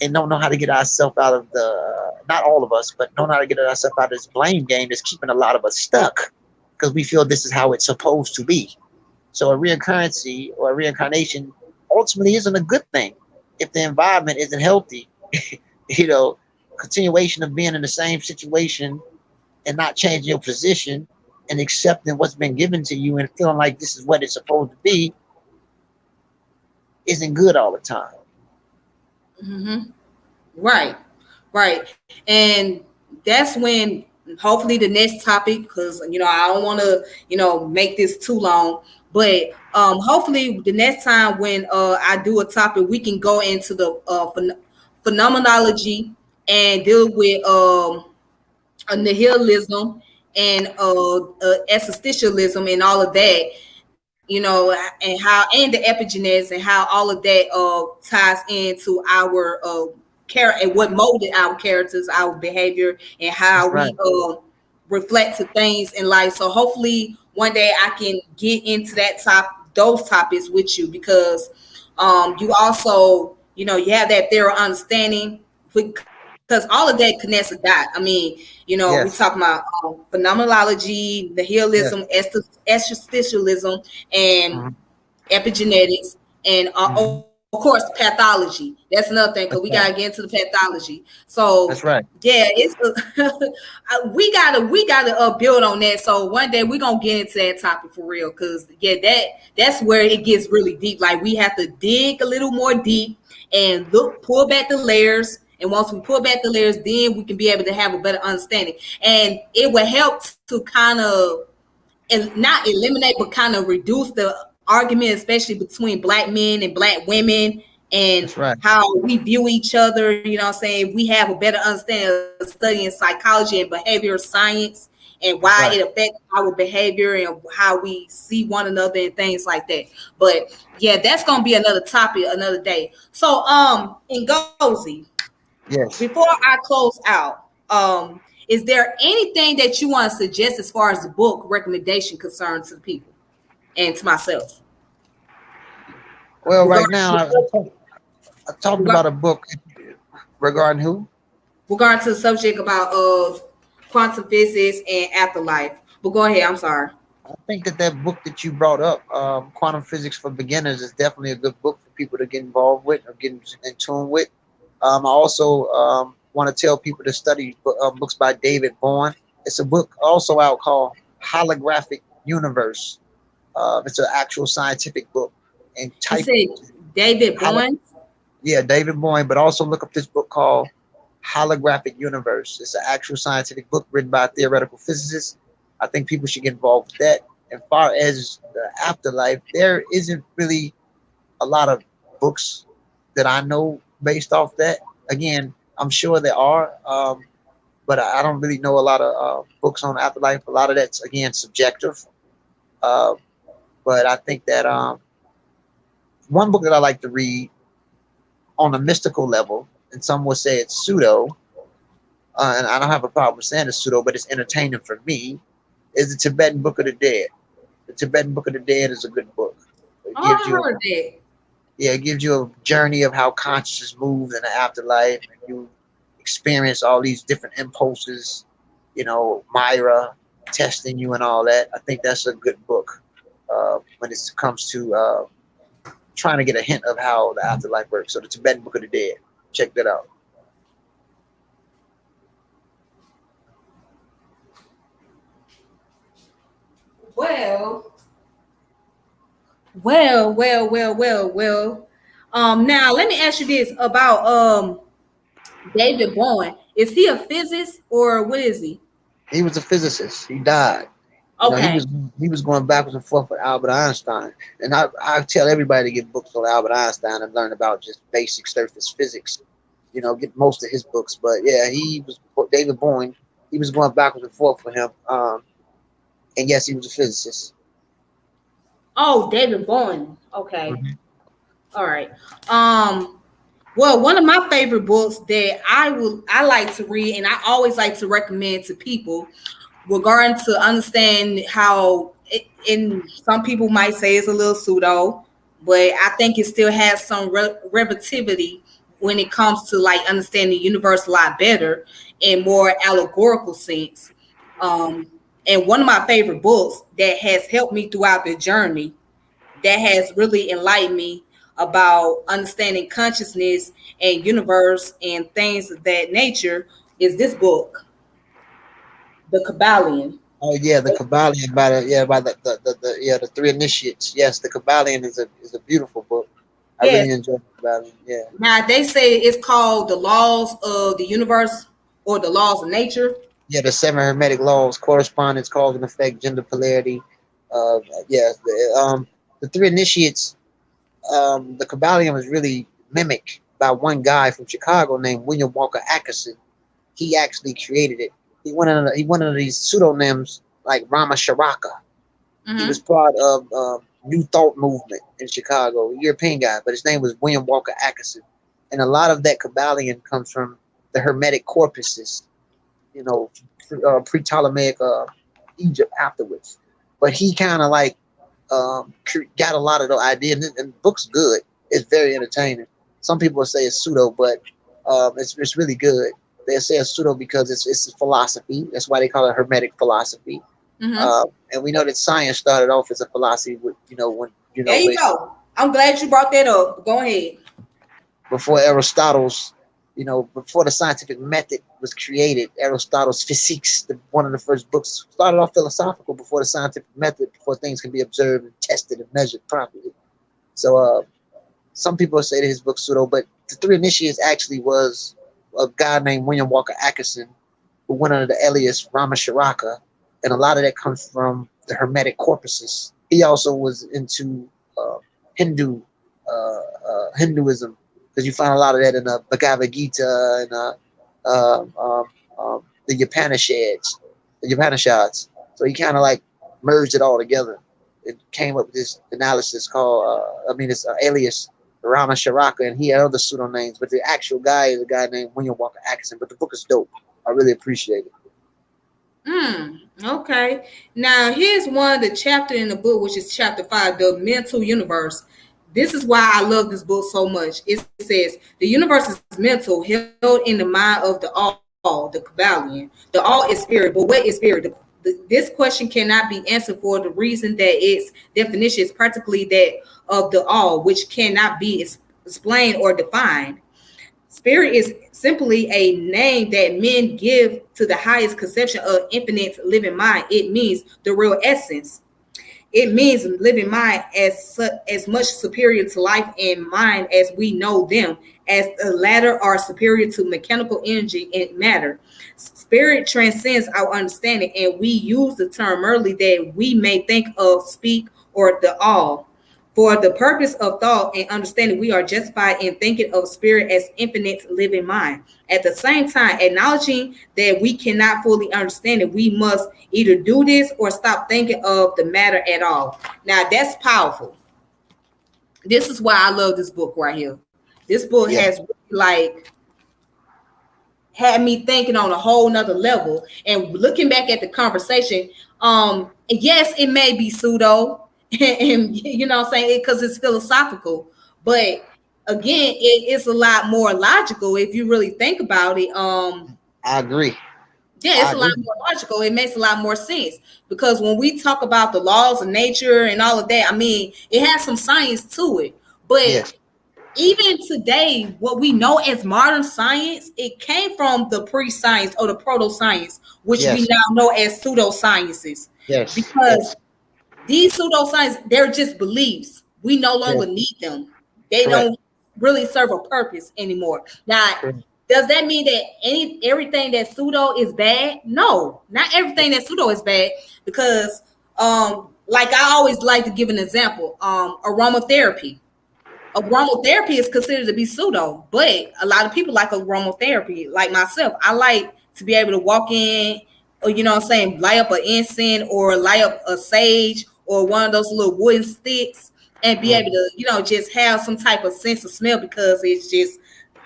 and don't know how to get ourselves out of the, not all of us, but don't know how to get ourselves out of this blame game that's keeping a lot of us stuck, because we feel this is how it's supposed to be. So a reoccurrency or a reincarnation ultimately isn't a good thing if the environment isn't healthy. You know, continuation of being in the same situation and not changing your position and accepting what's been given to you and feeling like this is what it's supposed to be isn't good all the time. Mm-hmm. Right, right. And that's when hopefully the next topic, because I don't want to make this too long, but hopefully the next time when I do a topic, we can go into the phenomenology and deal with nihilism and existentialism and all of that, and the epigenetics and how all of that ties into our character and what molded our characters, our behavior, and how That's we right. reflect to things in life. So hopefully one day I can get into those topics with you, because you also you have that thorough understanding, because all of that connects a dot. I mean, we talk Yes. about phenomenology, nihilism, Yes. existentialism, and Mhm. epigenetics, and Mhm. of course pathology. That's another thing, because we gotta That's get into right. the pathology. So That's right. yeah, it's we gotta build on that. So one day we're gonna get into that topic for real, because yeah, that's where it gets really deep. Like, we have to dig a little more deep and pull back the layers. And once we pull back the layers, then we can be able to have a better understanding. And it will help to kind of not eliminate, but kind of reduce the argument, especially between black men and black women, and That's right. how we view each other. What I'm saying? We have a better understanding of studying psychology and behavioral science, and why That's it right. affects our behavior and how we see one another and things like that. But yeah, that's gonna be another topic another day. So Ngozi, Yes. before I close out, is there anything that you want to suggest as far as the book recommendation concerned to the people and to myself Well, right regarding now, the book, I talked about regarding, a book regarding who? regarding to the subject about quantum physics and afterlife? But go ahead. I'm sorry. I think that that book that you brought up, Quantum Physics for Beginners, is definitely a good book for people to get involved with or get in tune with. I also want to tell people to study books by David Bohm. It's a book also out called Holographic Universe. It's an actual scientific book. And You type said David holo- Bowen. yeah, David Bohm, but also look up this book called Holographic Universe. It's an actual scientific book written by a theoretical physicist. I think people should get involved with that. As far as the afterlife, there isn't really a lot of books that I know based off that. Again, I'm sure there are, but I don't really know a lot of books on afterlife. A lot of that's again subjective. Uh, but I think that one book that I like to read on a mystical level, and some would say it's pseudo, and I don't have a problem saying it's pseudo, but it's entertaining for me, is the Tibetan Book of the Dead. The Tibetan Book of the Dead is a good book. It Oh, gives I you, heard that. yeah, it gives you a journey of how consciousness moves in the afterlife, and you experience all these different impulses. You know, Myra. testing you and all that. I think that's a good book when it comes to trying to get a hint of how the afterlife works. So the Tibetan Book of the Dead. Check that out. Well, well. Now let me ask you this about David Bowen. Is he a physicist or what is he? He was a physicist. He died. You know, Okay. he was going backwards and forth with Albert Einstein. And I tell everybody to get books on Albert Einstein and learn about just basic surface physics. You know, get most of his books. But yeah, he was David Bowen. He was going backwards and forth with him. And yes, he was a physicist. Oh, David Bowen. Okay. Hmm. All right. Well, one of my favorite books that I like to read and I always like to recommend to people regarding to understand how and some people might say it's a little pseudo, but I think it still has some relativity when it comes to like understanding the universe a lot better in more allegorical sense. Um, and one of my favorite books that has helped me throughout the journey, that has really enlightened me about understanding consciousness and universe and things of that nature, is this book, The Kabbalion. Oh yeah, the Kabbalion by the three initiates. Yes, the Kabbalion is a beautiful book. I Yes. really enjoy the Kabbalion. Yeah. Now they say it's called the laws of the universe or the laws of nature. Yeah, the seven hermetic laws: correspondence, cause and effect, gender polarity. Uh, yeah, the three initiates. The Kabbalion was really mimicked by one guy from Chicago named William Walker Atkinson. He actually created it. He went under these pseudonyms like Rama Sharaka. He was Mm-hmm. part of New Thought movement in Chicago, a European guy, but his name was William Walker Atkinson. And a lot of that Kabbalion comes from the Hermetic corpuses, you know, pre-Ptolemaic Egypt afterwards. But he kind of like got a lot of the ideas, and the book's good. It's very entertaining. Some people say it's pseudo, but it's really good. They say it's pseudo because it's a philosophy. That's why they call it Hermetic philosophy. Mm-hmm. And we know that science started off as a philosophy with, when, There you go. I'm glad you brought that up. Go ahead. before Aristotle's, before the scientific method was created, Aristotle's Physics, one of the first books, started off philosophical before the scientific method, before things can be observed and tested and measured properly. So some people say that his book's pseudo, but the Three Initiates actually was a guy named William Walker Atkinson who went under the alias Rama Sharaka, and a lot of that comes from the Hermetic corpuses. He also was into Hindu Hinduism, because you find a lot of that in the Bhagavad Gita and the Upanishads. So he kind of like merged it all together and came up with this analysis called, it's alias Rama Sharaka, and he had other pseudonames, but the actual guy is a guy named William Walker Atkinson. But the book is dope. I really appreciate it. Okay. Now here's one of the chapter in the book, which is chapter 5, the mental universe. This is why I love this book so much. It says the universe is mental, held in the mind of the all, the Kabbalion. The all is spirit, but what is spirit? This question cannot be answered for the reason that its definition is practically that of the all, which cannot be explained or defined. Spirit is simply a name that men give to the highest conception of infinite living mind. It means the real essence. It means living mind as much superior to life and mind as we know them, as the latter are superior to mechanical energy and matter. Spirit transcends our understanding, and we use the term merely that we may think of, speak, or the all. For the purpose of thought and understanding, we are justified in thinking of spirit as infinite living mind. At the same time, acknowledging that we cannot fully understand it, we must either do this or stop thinking of the matter at all. Now, that's powerful. This is why I love this book right here. This book Yeah, has like had me thinking on a whole nother level and looking back at the conversation. Yes, it may be pseudo and you know what I'm saying, because it's philosophical, but again, it is a lot more logical if you really think about it. I agree. Yeah, it's I a lot agree. more logical. It makes a lot more sense because when we talk about the laws of nature and all of that, I mean, it has some science to it. But Yes, even today, what we know as modern science, it came from the pre-science or the proto-science, which we yes, now know as pseudosciences. yes, Because yes, these pseudoscience, they're just beliefs. We no longer yes. need them. They Correct. don't really serve a purpose anymore. Now, Correct. does that mean that everything that's pseudo is bad? No, not everything that's pseudo is bad because like I always like to give an example, aromatherapy. Aromatherapy is considered to be pseudo, but a lot of people like aromatherapy. Like myself, I like to be able to walk in, or you know what I'm saying, light up an incense or light up a sage or one of those little wooden sticks and be able Mhm. to, just have some type of sense of smell because it just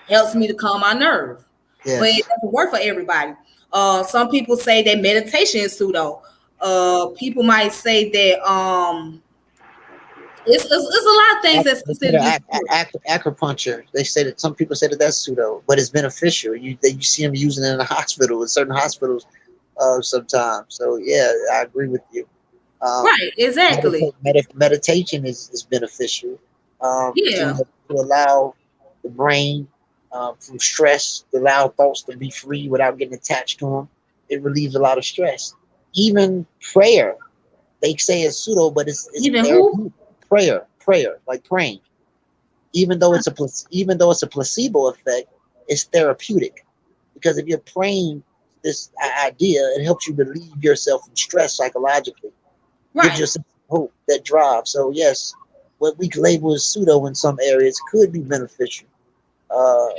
helps me to calm my nerve. But it Yes. doesn't work for everybody. Some people say that meditation is pseudo. People might say that it's a lot of things that's They say considered to be that pseudo. acupuncture. They say that some people say that that's pseudo, but it's beneficial. You see them using it in the hospital, in certain hospitals, sometimes. So yeah, I agree with you. Um, Right, exactly. meditation is beneficial, Yeah, to allow the brain, from stress, to allow thoughts to be free without getting attached to them. It relieves a lot of stress. Even prayer, they say it's pseudo, but it's even who? therapeutic. Prayer, like praying. Even though it's a placebo effect, it's therapeutic because if you're praying this idea, it helps you relieve yourself from stress psychologically, gives Right. you some hope, that drive. So yes, what we label as pseudo in some areas could be beneficial. Uh,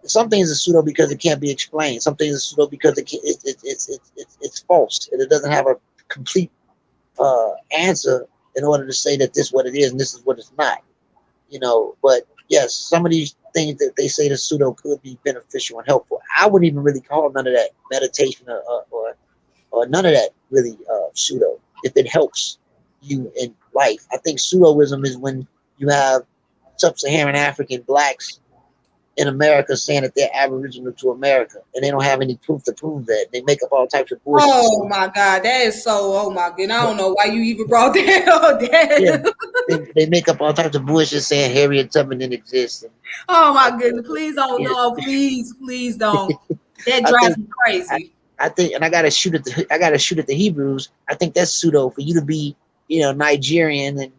some things are pseudo because it can't be explained. Some things are pseudo because it's false and it doesn't have a complete answer in order to say that this is what it is and this is what it's not. But yes, some of these things that they say the pseudo could be beneficial and helpful. I wouldn't even really call none of that meditation or none of that really pseudo if it helps you in life. I think pseudoism is when you have sub-Saharan African blacks in America saying that they're aboriginal to America and they don't have any proof to prove that. They make up all types of bullshit. Oh my God, that is so. Oh my goodness, I Yeah, don't know why you even brought that up. yeah. That, They make up all types of bullshit saying Harriet Tubman didn't exist. And oh I, my goodness, please don't, yeah, no, please don't. That I drives think me I, crazy. I think, and I gotta shoot at the Hebrews. I think that's pseudo for you to be, Nigerian and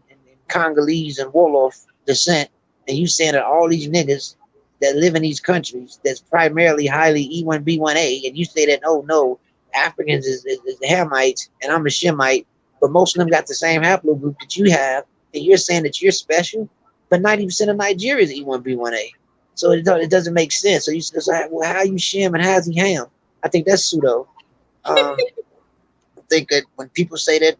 Congolese and Wolof descent, and you saying that all these niggas that live in these countries that's primarily highly E1B1A, and you say that oh no, Africans is Hamites and I'm a Shemite, but most of them got the same haplogroup that you have, and you're saying that you're special, but 90% of Nigeria is E1B1A. So it doesn't make sense. So you say, so well, how you Shem and how's he Ham? I think that's pseudo. I think that when people say that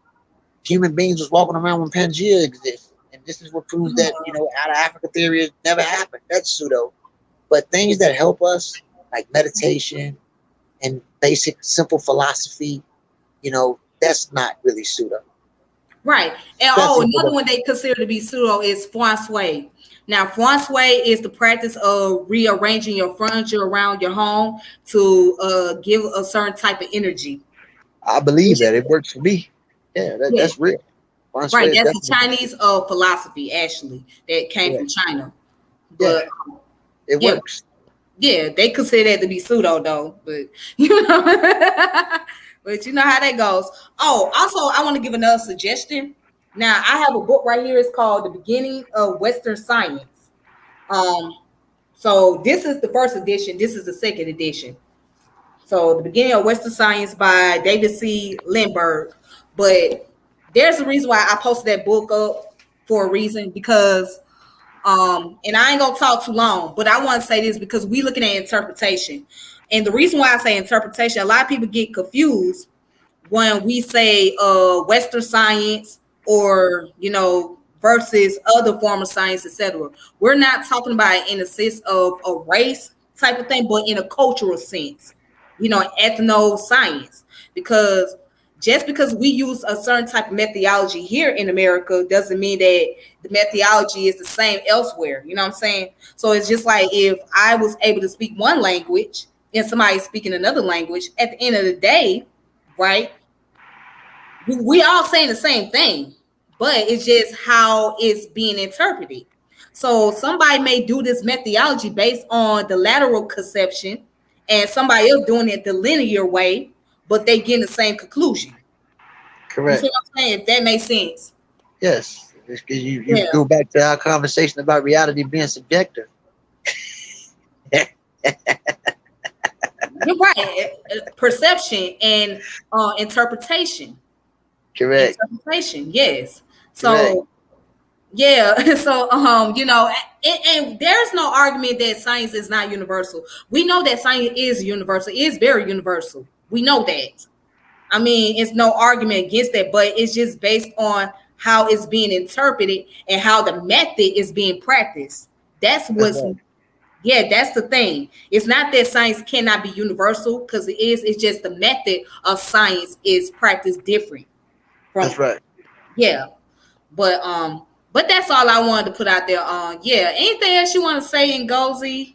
human beings was walking around when Pangea exists, and this is what proves that out of Africa theory never happened. That's pseudo. But things that help us, like meditation and basic simple philosophy, that's not really pseudo. Right. And oh, Especially for another the one they consider to be pseudo is feng shui. Now, feng shui is the practice of rearranging your furniture around your home to give a certain type of energy. I believe that it works for me. Yeah, Yeah, that's real. Feng right. Shui is That's the definitely Chinese philosophy actually that came yeah, from China. yeah. But It yeah, works. yeah, they consider that to be pseudo though. But you know, but you know how that goes. Oh, also, I want to give another suggestion. Now, I have a book right here. It's called "The Beginning of Western Science." Um, so this is the first edition. This is the second edition. So the beginning of Western Science by David C. Lindbergh. But there's a reason why I posted that book up for a reason because and I ain't gonna talk too long, but I want to say this because we looking at interpretation. And the reason why I say interpretation, a lot of people get confused when we say Western science or versus other form of science, etc. We're not talking about it in the sense of a race type of thing, but in a cultural sense, ethno science. Because just because we use a certain type of methodology here in America doesn't mean that the methodology is the same elsewhere. You know what I'm saying? So it's just like if I was able to speak one language and somebody speaking another language, at the end of the day, right? We all saying the same thing, but it's just how it's being interpreted. So somebody may do this methodology based on the lateral conception, and somebody else doing it the linear way, but they getting the same conclusion. You see Correct. what I'm saying? If that makes sense. Yes. It's 'cause you Yeah, go back to our conversation about reality being subjective. you're right. Perception and interpretation. Correct. Interpretation, yes. Correct. So yeah, so and there's no argument that science is not universal. We know that science is universal, it is very universal. We know that. I mean, it's no argument against that, but it's just based on how it's being interpreted and how the method is being practiced. That's That's what's right. yeah, that's the thing. It's not that science cannot be universal because it is, it's just the method of science is practiced different That's from right. yeah. But that's all I wanted to put out there. Yeah. Anything else you want to say in Gozi?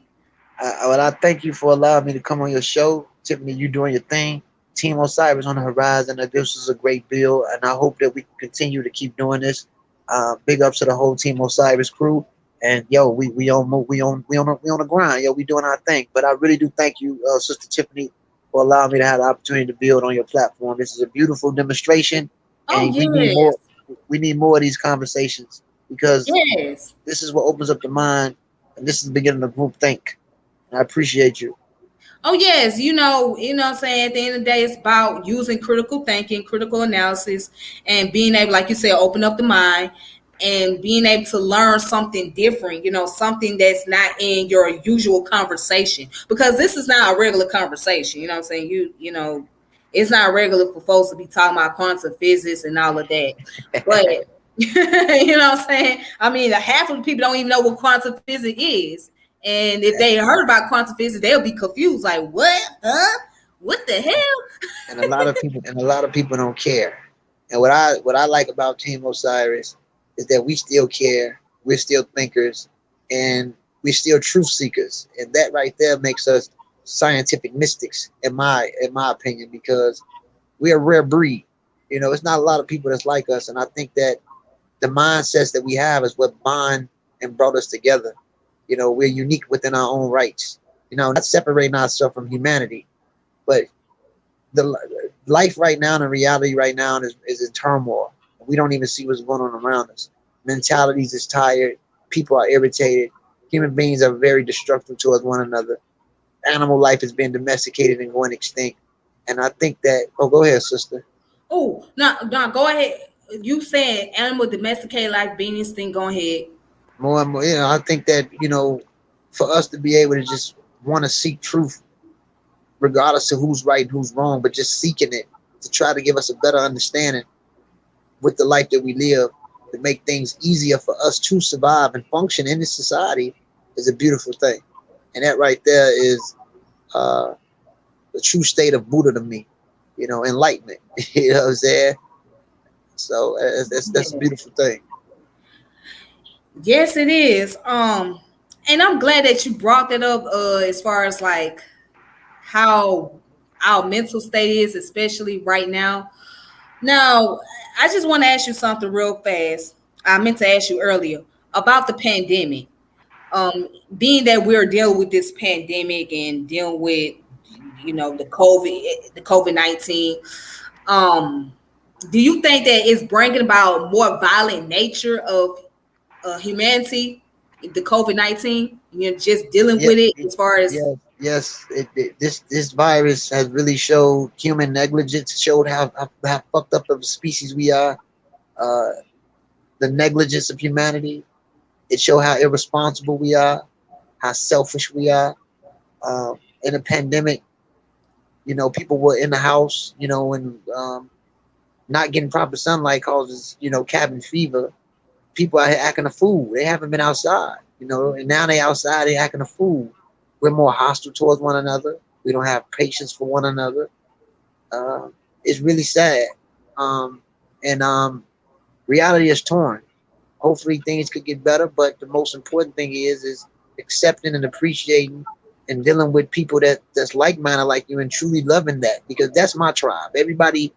Well, I thank you for allowing me to come on your show. Tiffany, you doing your thing. Team O.S.I.R.I.S on the horizon. This is a great bill, and I hope that we can continue to keep doing this. Big ups to the whole Team O.S.I.R.I.S crew. And yo, we on the grind. Yo, we doing our thing. But I really do thank you, Sister Tiffany, for allowing me to have the opportunity to build on your platform. This is a beautiful demonstration, Oh and we need more. yes, We need more of these conversations because yes. this is what opens up the mind, and this is the beginning of group think. I appreciate you. Oh yes, what I'm saying, at the end of the day, it's about using critical thinking, critical analysis, and being able, like you said, open up the mind and being able to learn something different, something that's not in your usual conversation. Because this is not a regular conversation, you know what I'm saying? It's not regular for folks to be talking about quantum physics and all of that. But you know what I'm saying? I mean, half of the people don't even know what quantum physics is. And if they heard about quantum physics, they'll be confused, like, what? Huh? What the hell? And a lot of people don't care. And what I like about Team Osiris is that we still care, we're still thinkers, and we're still truth seekers. And that right there makes us scientific mystics, in my opinion, because we're a rare breed. It's not a lot of people that's like us, and I think that the mindsets that we have is what bond and brought us together. We're unique within our own rights. Not separating ourselves from humanity, but the life right now and the reality right now is in turmoil. We don't even see what's going on around us. Mentalities is tired. People are irritated. Human beings are very destructive towards one another. Animal life is being domesticated and going extinct. And I think that. Oh, go ahead, sister. Oh, no, no, go ahead. You saying animal domesticated like beanies thing, go ahead. More and more, I think that for us to be able to just want to seek truth, regardless of who's right and who's wrong, but just seeking it to try to give us a better understanding with the life that we live, to make things easier for us to survive and function in this society is a beautiful thing. And that right there is uh, the true state of Buddha to me, enlightenment. You know what I'm saying? So that's a Yeah. beautiful thing. Yes, it is. And I'm glad that you brought that up, as far as like how our mental state is, especially right now. Now, I just want to ask you something real fast. I meant to ask you earlier about the pandemic. Being that we're dealing with this pandemic and dealing with, the COVID-19. Um, do you think that it's bringing about more violent nature of humanity, the COVID-19? You're just dealing Yeah, with it as far as yes, yes. This virus has really showed human negligence. Showed how fucked up of a species we are. Uh, the negligence of humanity. It showed how irresponsible we are, how selfish we are. In a pandemic, people were in the house, and not getting proper sunlight causes, cabin fever. People are acting a fool. They haven't been outside, and now they outside, they acting a fool. We're more hostile towards one another. We don't have patience for one another. Uh, it's really sad. And reality is torn. Hopefully things could get better, but the most important thing is accepting and appreciating and dealing with people that's like-minded like you and truly loving that, because that's my tribe. Everybody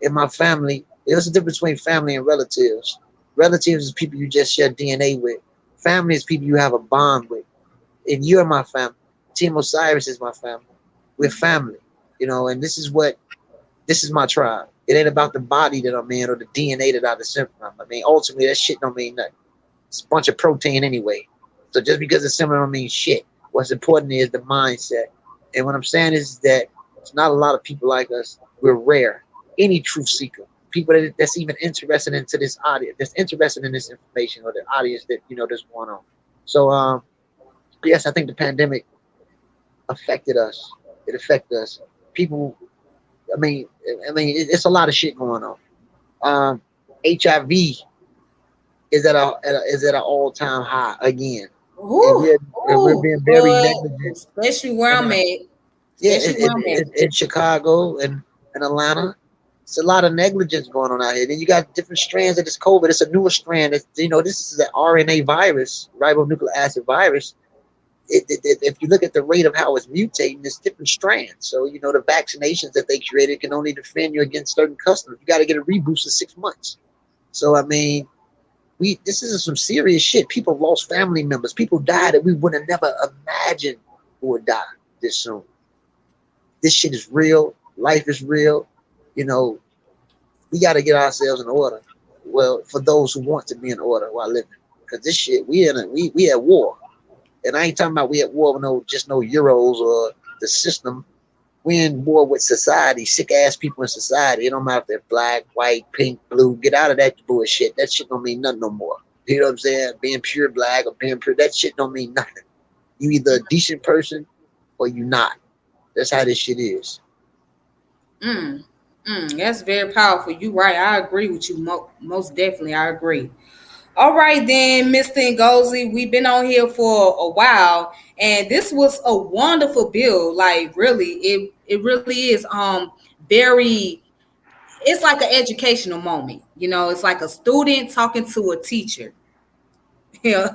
in my family, there's a difference between family and relatives. Relatives is people you just share DNA with. Family is people you have a bond with. And you're my family. Team Osiris is my family. We're family, and this is my tribe. It ain't about the body that I'm in or the DNA that I descend from. I mean, ultimately, that shit don't mean nothing. It's a bunch of protein anyway. So just because it's similar don't mean shit. What's important is the mindset. And what I'm saying is that it's not a lot of people like us. We're rare. Any truth seeker, people that's even interested into this audience, that's interested in this information, or the audience that that's going on. So yes, I think the pandemic affected us. It affected us. People. It's a lot of shit going on. HIV is at an all time high again, and Ooh, we're ooh, being very but negligent. especially where And I'm at. yeah, Especially where I'm at. in Chicago and Atlanta, it's a lot of negligence going on out here. Then you got different strands of this COVID. It's a newer strand. This is an RNA virus, ribonucleic acid virus. If you look at the rate of how it's mutating, it's different strands. So the vaccinations that they created can only defend you against certain customers. You got to get a reboost in 6 months. So I mean, this is some serious shit. People lost family members. People died that we would have never imagined would die this soon. This shit is real. Life is real. You know, we got to get ourselves in order. Well, for those who want to be in order while living, because this shit we at war, and I ain't talking about we at war with no euros or the system. We in war with society, sick ass people in society. It don't matter if they're black, white, pink, blue. Get out of that bullshit. That shit don't mean nothing no more. You know what I'm saying? Being pure black or being pure, that shit don't mean nothing. You either a decent person or you not. That's how this shit is. Mm, that's very powerful. You right. I agree with you. Most definitely, I agree. All right, then, Mr. Ngozi, we've been on here for a while, and this was a wonderful bill. Like, really, it really is. Very. It's like an educational moment. It's like a student talking to a teacher. Yeah.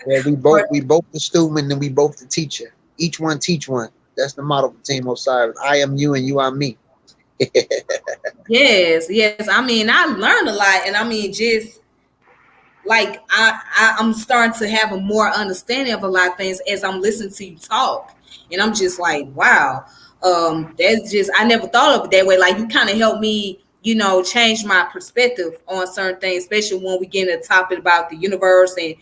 Well, well, we both the student and we both the teacher. Each one teach one. That's the motto for Team O.S.I.R.I.S. I am you and you are me. Yes, yes. I mean, I learned a lot, and I mean, just like I'm starting to have a more understanding of a lot of things as I'm listening to you talk, and I'm just like, wow, that's just I never thought of it that way. Like you kind of helped me, change my perspective on certain things, especially when we get into the topic about the universe and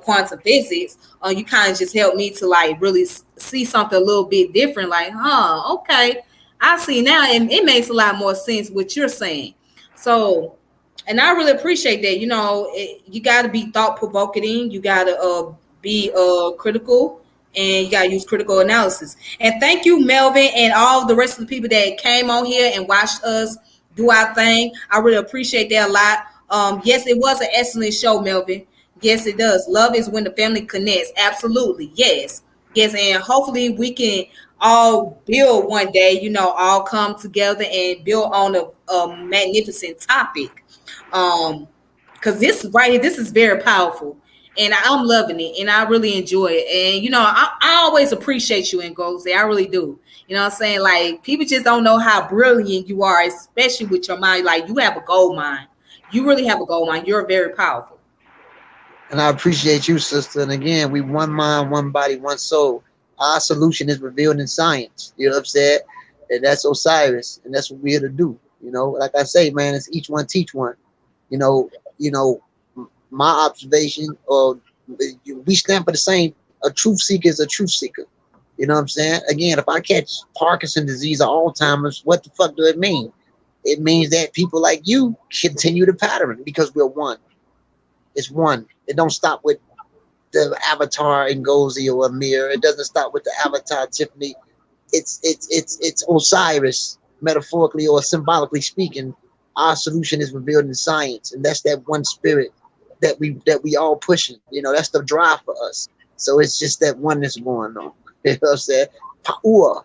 quantum physics. You kind of just helped me to like really see something a little bit different. Like, okay, I see now, and it makes a lot more sense what you're saying. So and I really appreciate that. You got to be thought provoking. You got to be critical, and you got to use critical analysis. And thank you, Melvin, and all the rest of the people that came on here and watched us do our thing. I really appreciate that a lot. Yes, it was an excellent show, Melvin. Yes, it does. Love is when the family connects. Absolutely. Yes. Yes. And hopefully we can all build one day, all come together and build on a magnificent topic. Because this right here, this is very powerful. And I'm loving it and I really enjoy it. And I always appreciate you and Ngozi. I really do. You know what I'm saying? Like people just don't know how brilliant you are, especially with your mind. Like you have a gold mine. You really have a gold mine. You're very powerful. And I appreciate you, sister. And again, we one mind, one body, one soul. Our solution is revealed in science. You know what I'm saying? And that's O.S.I.R.I.S. And that's what we're here to do. Like I say, man, it's each one teach one. You know, you know, my observation, or we stand for the same. A truth seeker is a truth seeker. You know what I'm saying? Again, if I catch Parkinson's disease or Alzheimer's, what the fuck do it mean? It means that people like you continue the pattern because we're one. It's one. It don't stop with the avatar Ngozi or Amir. It doesn't stop with the avatar Tiffany. It's Osiris, metaphorically or symbolically speaking. Our solution is revealed in science, and that's that one spirit that we all pushing. That's the drive for us. So it's just that oneness going on. You know what I'm saying? Power.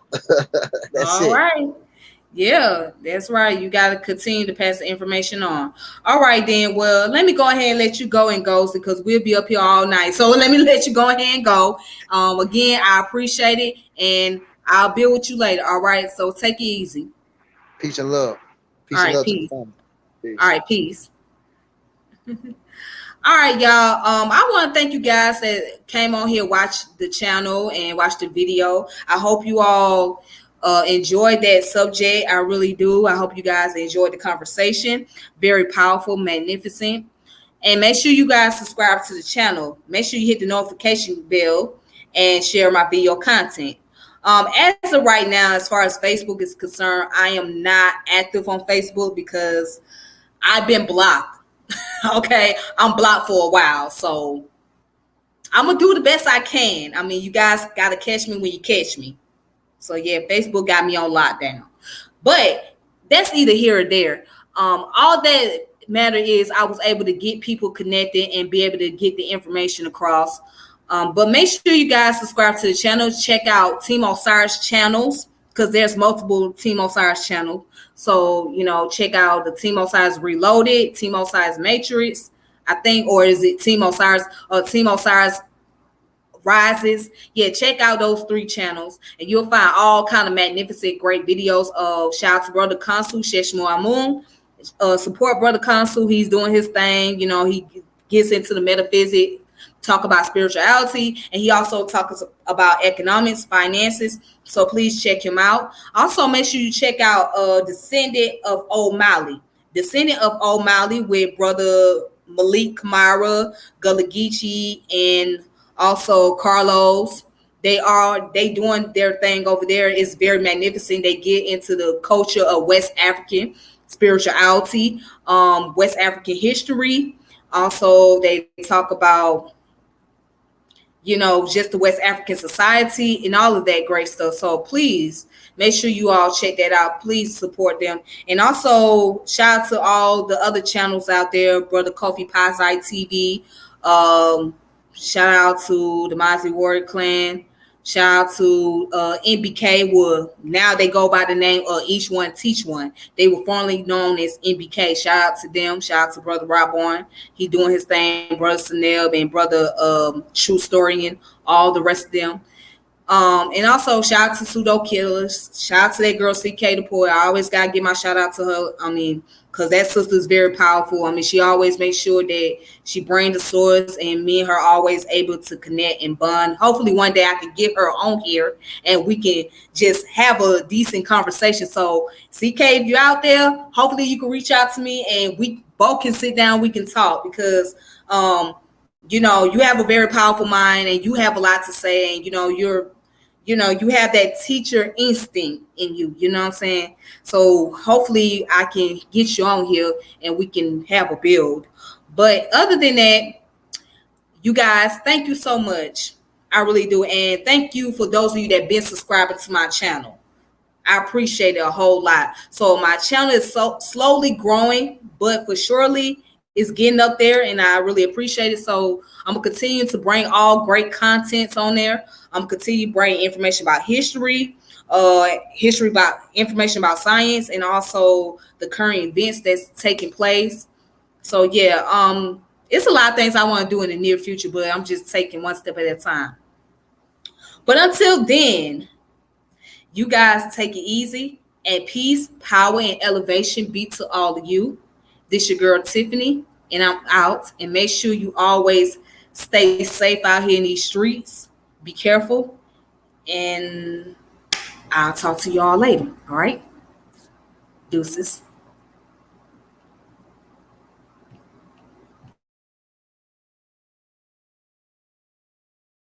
That's All it. right. Yeah, that's right. You got to continue to pass the information on. All right, then. Well, let me go ahead and let you go and go because we'll be up here all night. So let me let you go ahead and go. Again, I appreciate it, and I'll be with you later. All right. So take it easy. Peace and love. All Peace and right. love to the Peace. family. All Peace. right. Peace. All right, y'all. I want to thank you guys that came on here, watched the channel, and watched the video. I hope you all enjoyed that subject. I really do. I hope you guys enjoyed the conversation. Very powerful, magnificent. And make sure you guys subscribe to the channel. Make sure you hit the notification bell and share my video content. As of right now, as far as Facebook is concerned, I am not active on Facebook because I've been blocked. Okay, I'm blocked for a while, so I'm gonna do the best I can. I mean, you guys gotta catch me when you catch me. So yeah, Facebook got me on lockdown, but that's either here or there. All that matter is I was able to get people connected and be able to get the information across. But make sure you guys subscribe to the channel. Check out Team O.S.I.R.I.S channels because there's multiple Team O.S.I.R.I.S channels. So check out the Team O.S.I.R.I.S Reloaded, Team O.S.I.R.I.S Matrix, I think, or is it Team O.S.I.R.I.S or Team O.S.I.R.I.S Rises. Yeah, check out those three channels and you'll find all kind of magnificent great videos of shout out to Brother Consul Sheshmo Amun. Support Brother Consul. He's doing his thing. He gets into the metaphysics, talk about spirituality, and he also talks about economics, finances. So please check him out. Also, make sure you check out Descendant of O.Mali. Descendant of O.Mali with Brother Malik Kamara, Gullah Geechee, and also Carlos. They doing their thing over there. It's very magnificent. They get into the culture of West African spirituality, West African history. Also, they talk about just the West African society and all of that great stuff. So please make sure you all check that out. Please support them. And also shout out to all the other channels out there, Brother Kofi Pazai TV. Shout out to the Mozzie Warrior Clan. Shout out to NBK. Well, now they go by the name of Each One Teach One. They were formerly known as NBK. Shout out to them. Shout out to Brother Robborn. He doing his thing. Brother Saneb and Brother True Storian. All the rest of them. And also shout out to Pseudo Killers. Shout out to that girl CK the Poet. I always gotta give my shout out to her. I mean, because that sister is very powerful. I mean, she always makes sure that she brings the source, and me and her always able to connect and bond. Hopefully, one day I can get her on here and we can just have a decent conversation. So, CK, if you're out there, hopefully you can reach out to me and we both can sit down. We can talk because you have a very powerful mind and you have a lot to say, and you have that teacher instinct in you, you know what I'm saying? So hopefully I can get you on here and we can have a build. But other than that, you guys, thank you so much. I really do. And thank you for those of you that been subscribing to my channel. I appreciate it a whole lot. So my channel is so slowly growing, but for surely it's getting up there, and I really appreciate it. So I'm gonna continue to bring all great contents on there. I'm gonna continue to bring information about history about information about science, and also the current events that's taking place. So yeah, it's a lot of things I want to do in the near future, but I'm just taking one step at a time. But until then, you guys take it easy, and peace, power, and elevation be to all of you. This your girl Tiffany, and I'm out. And make sure you always stay safe out here in these streets. Be careful, and I'll talk to y'all later. All right, deuces.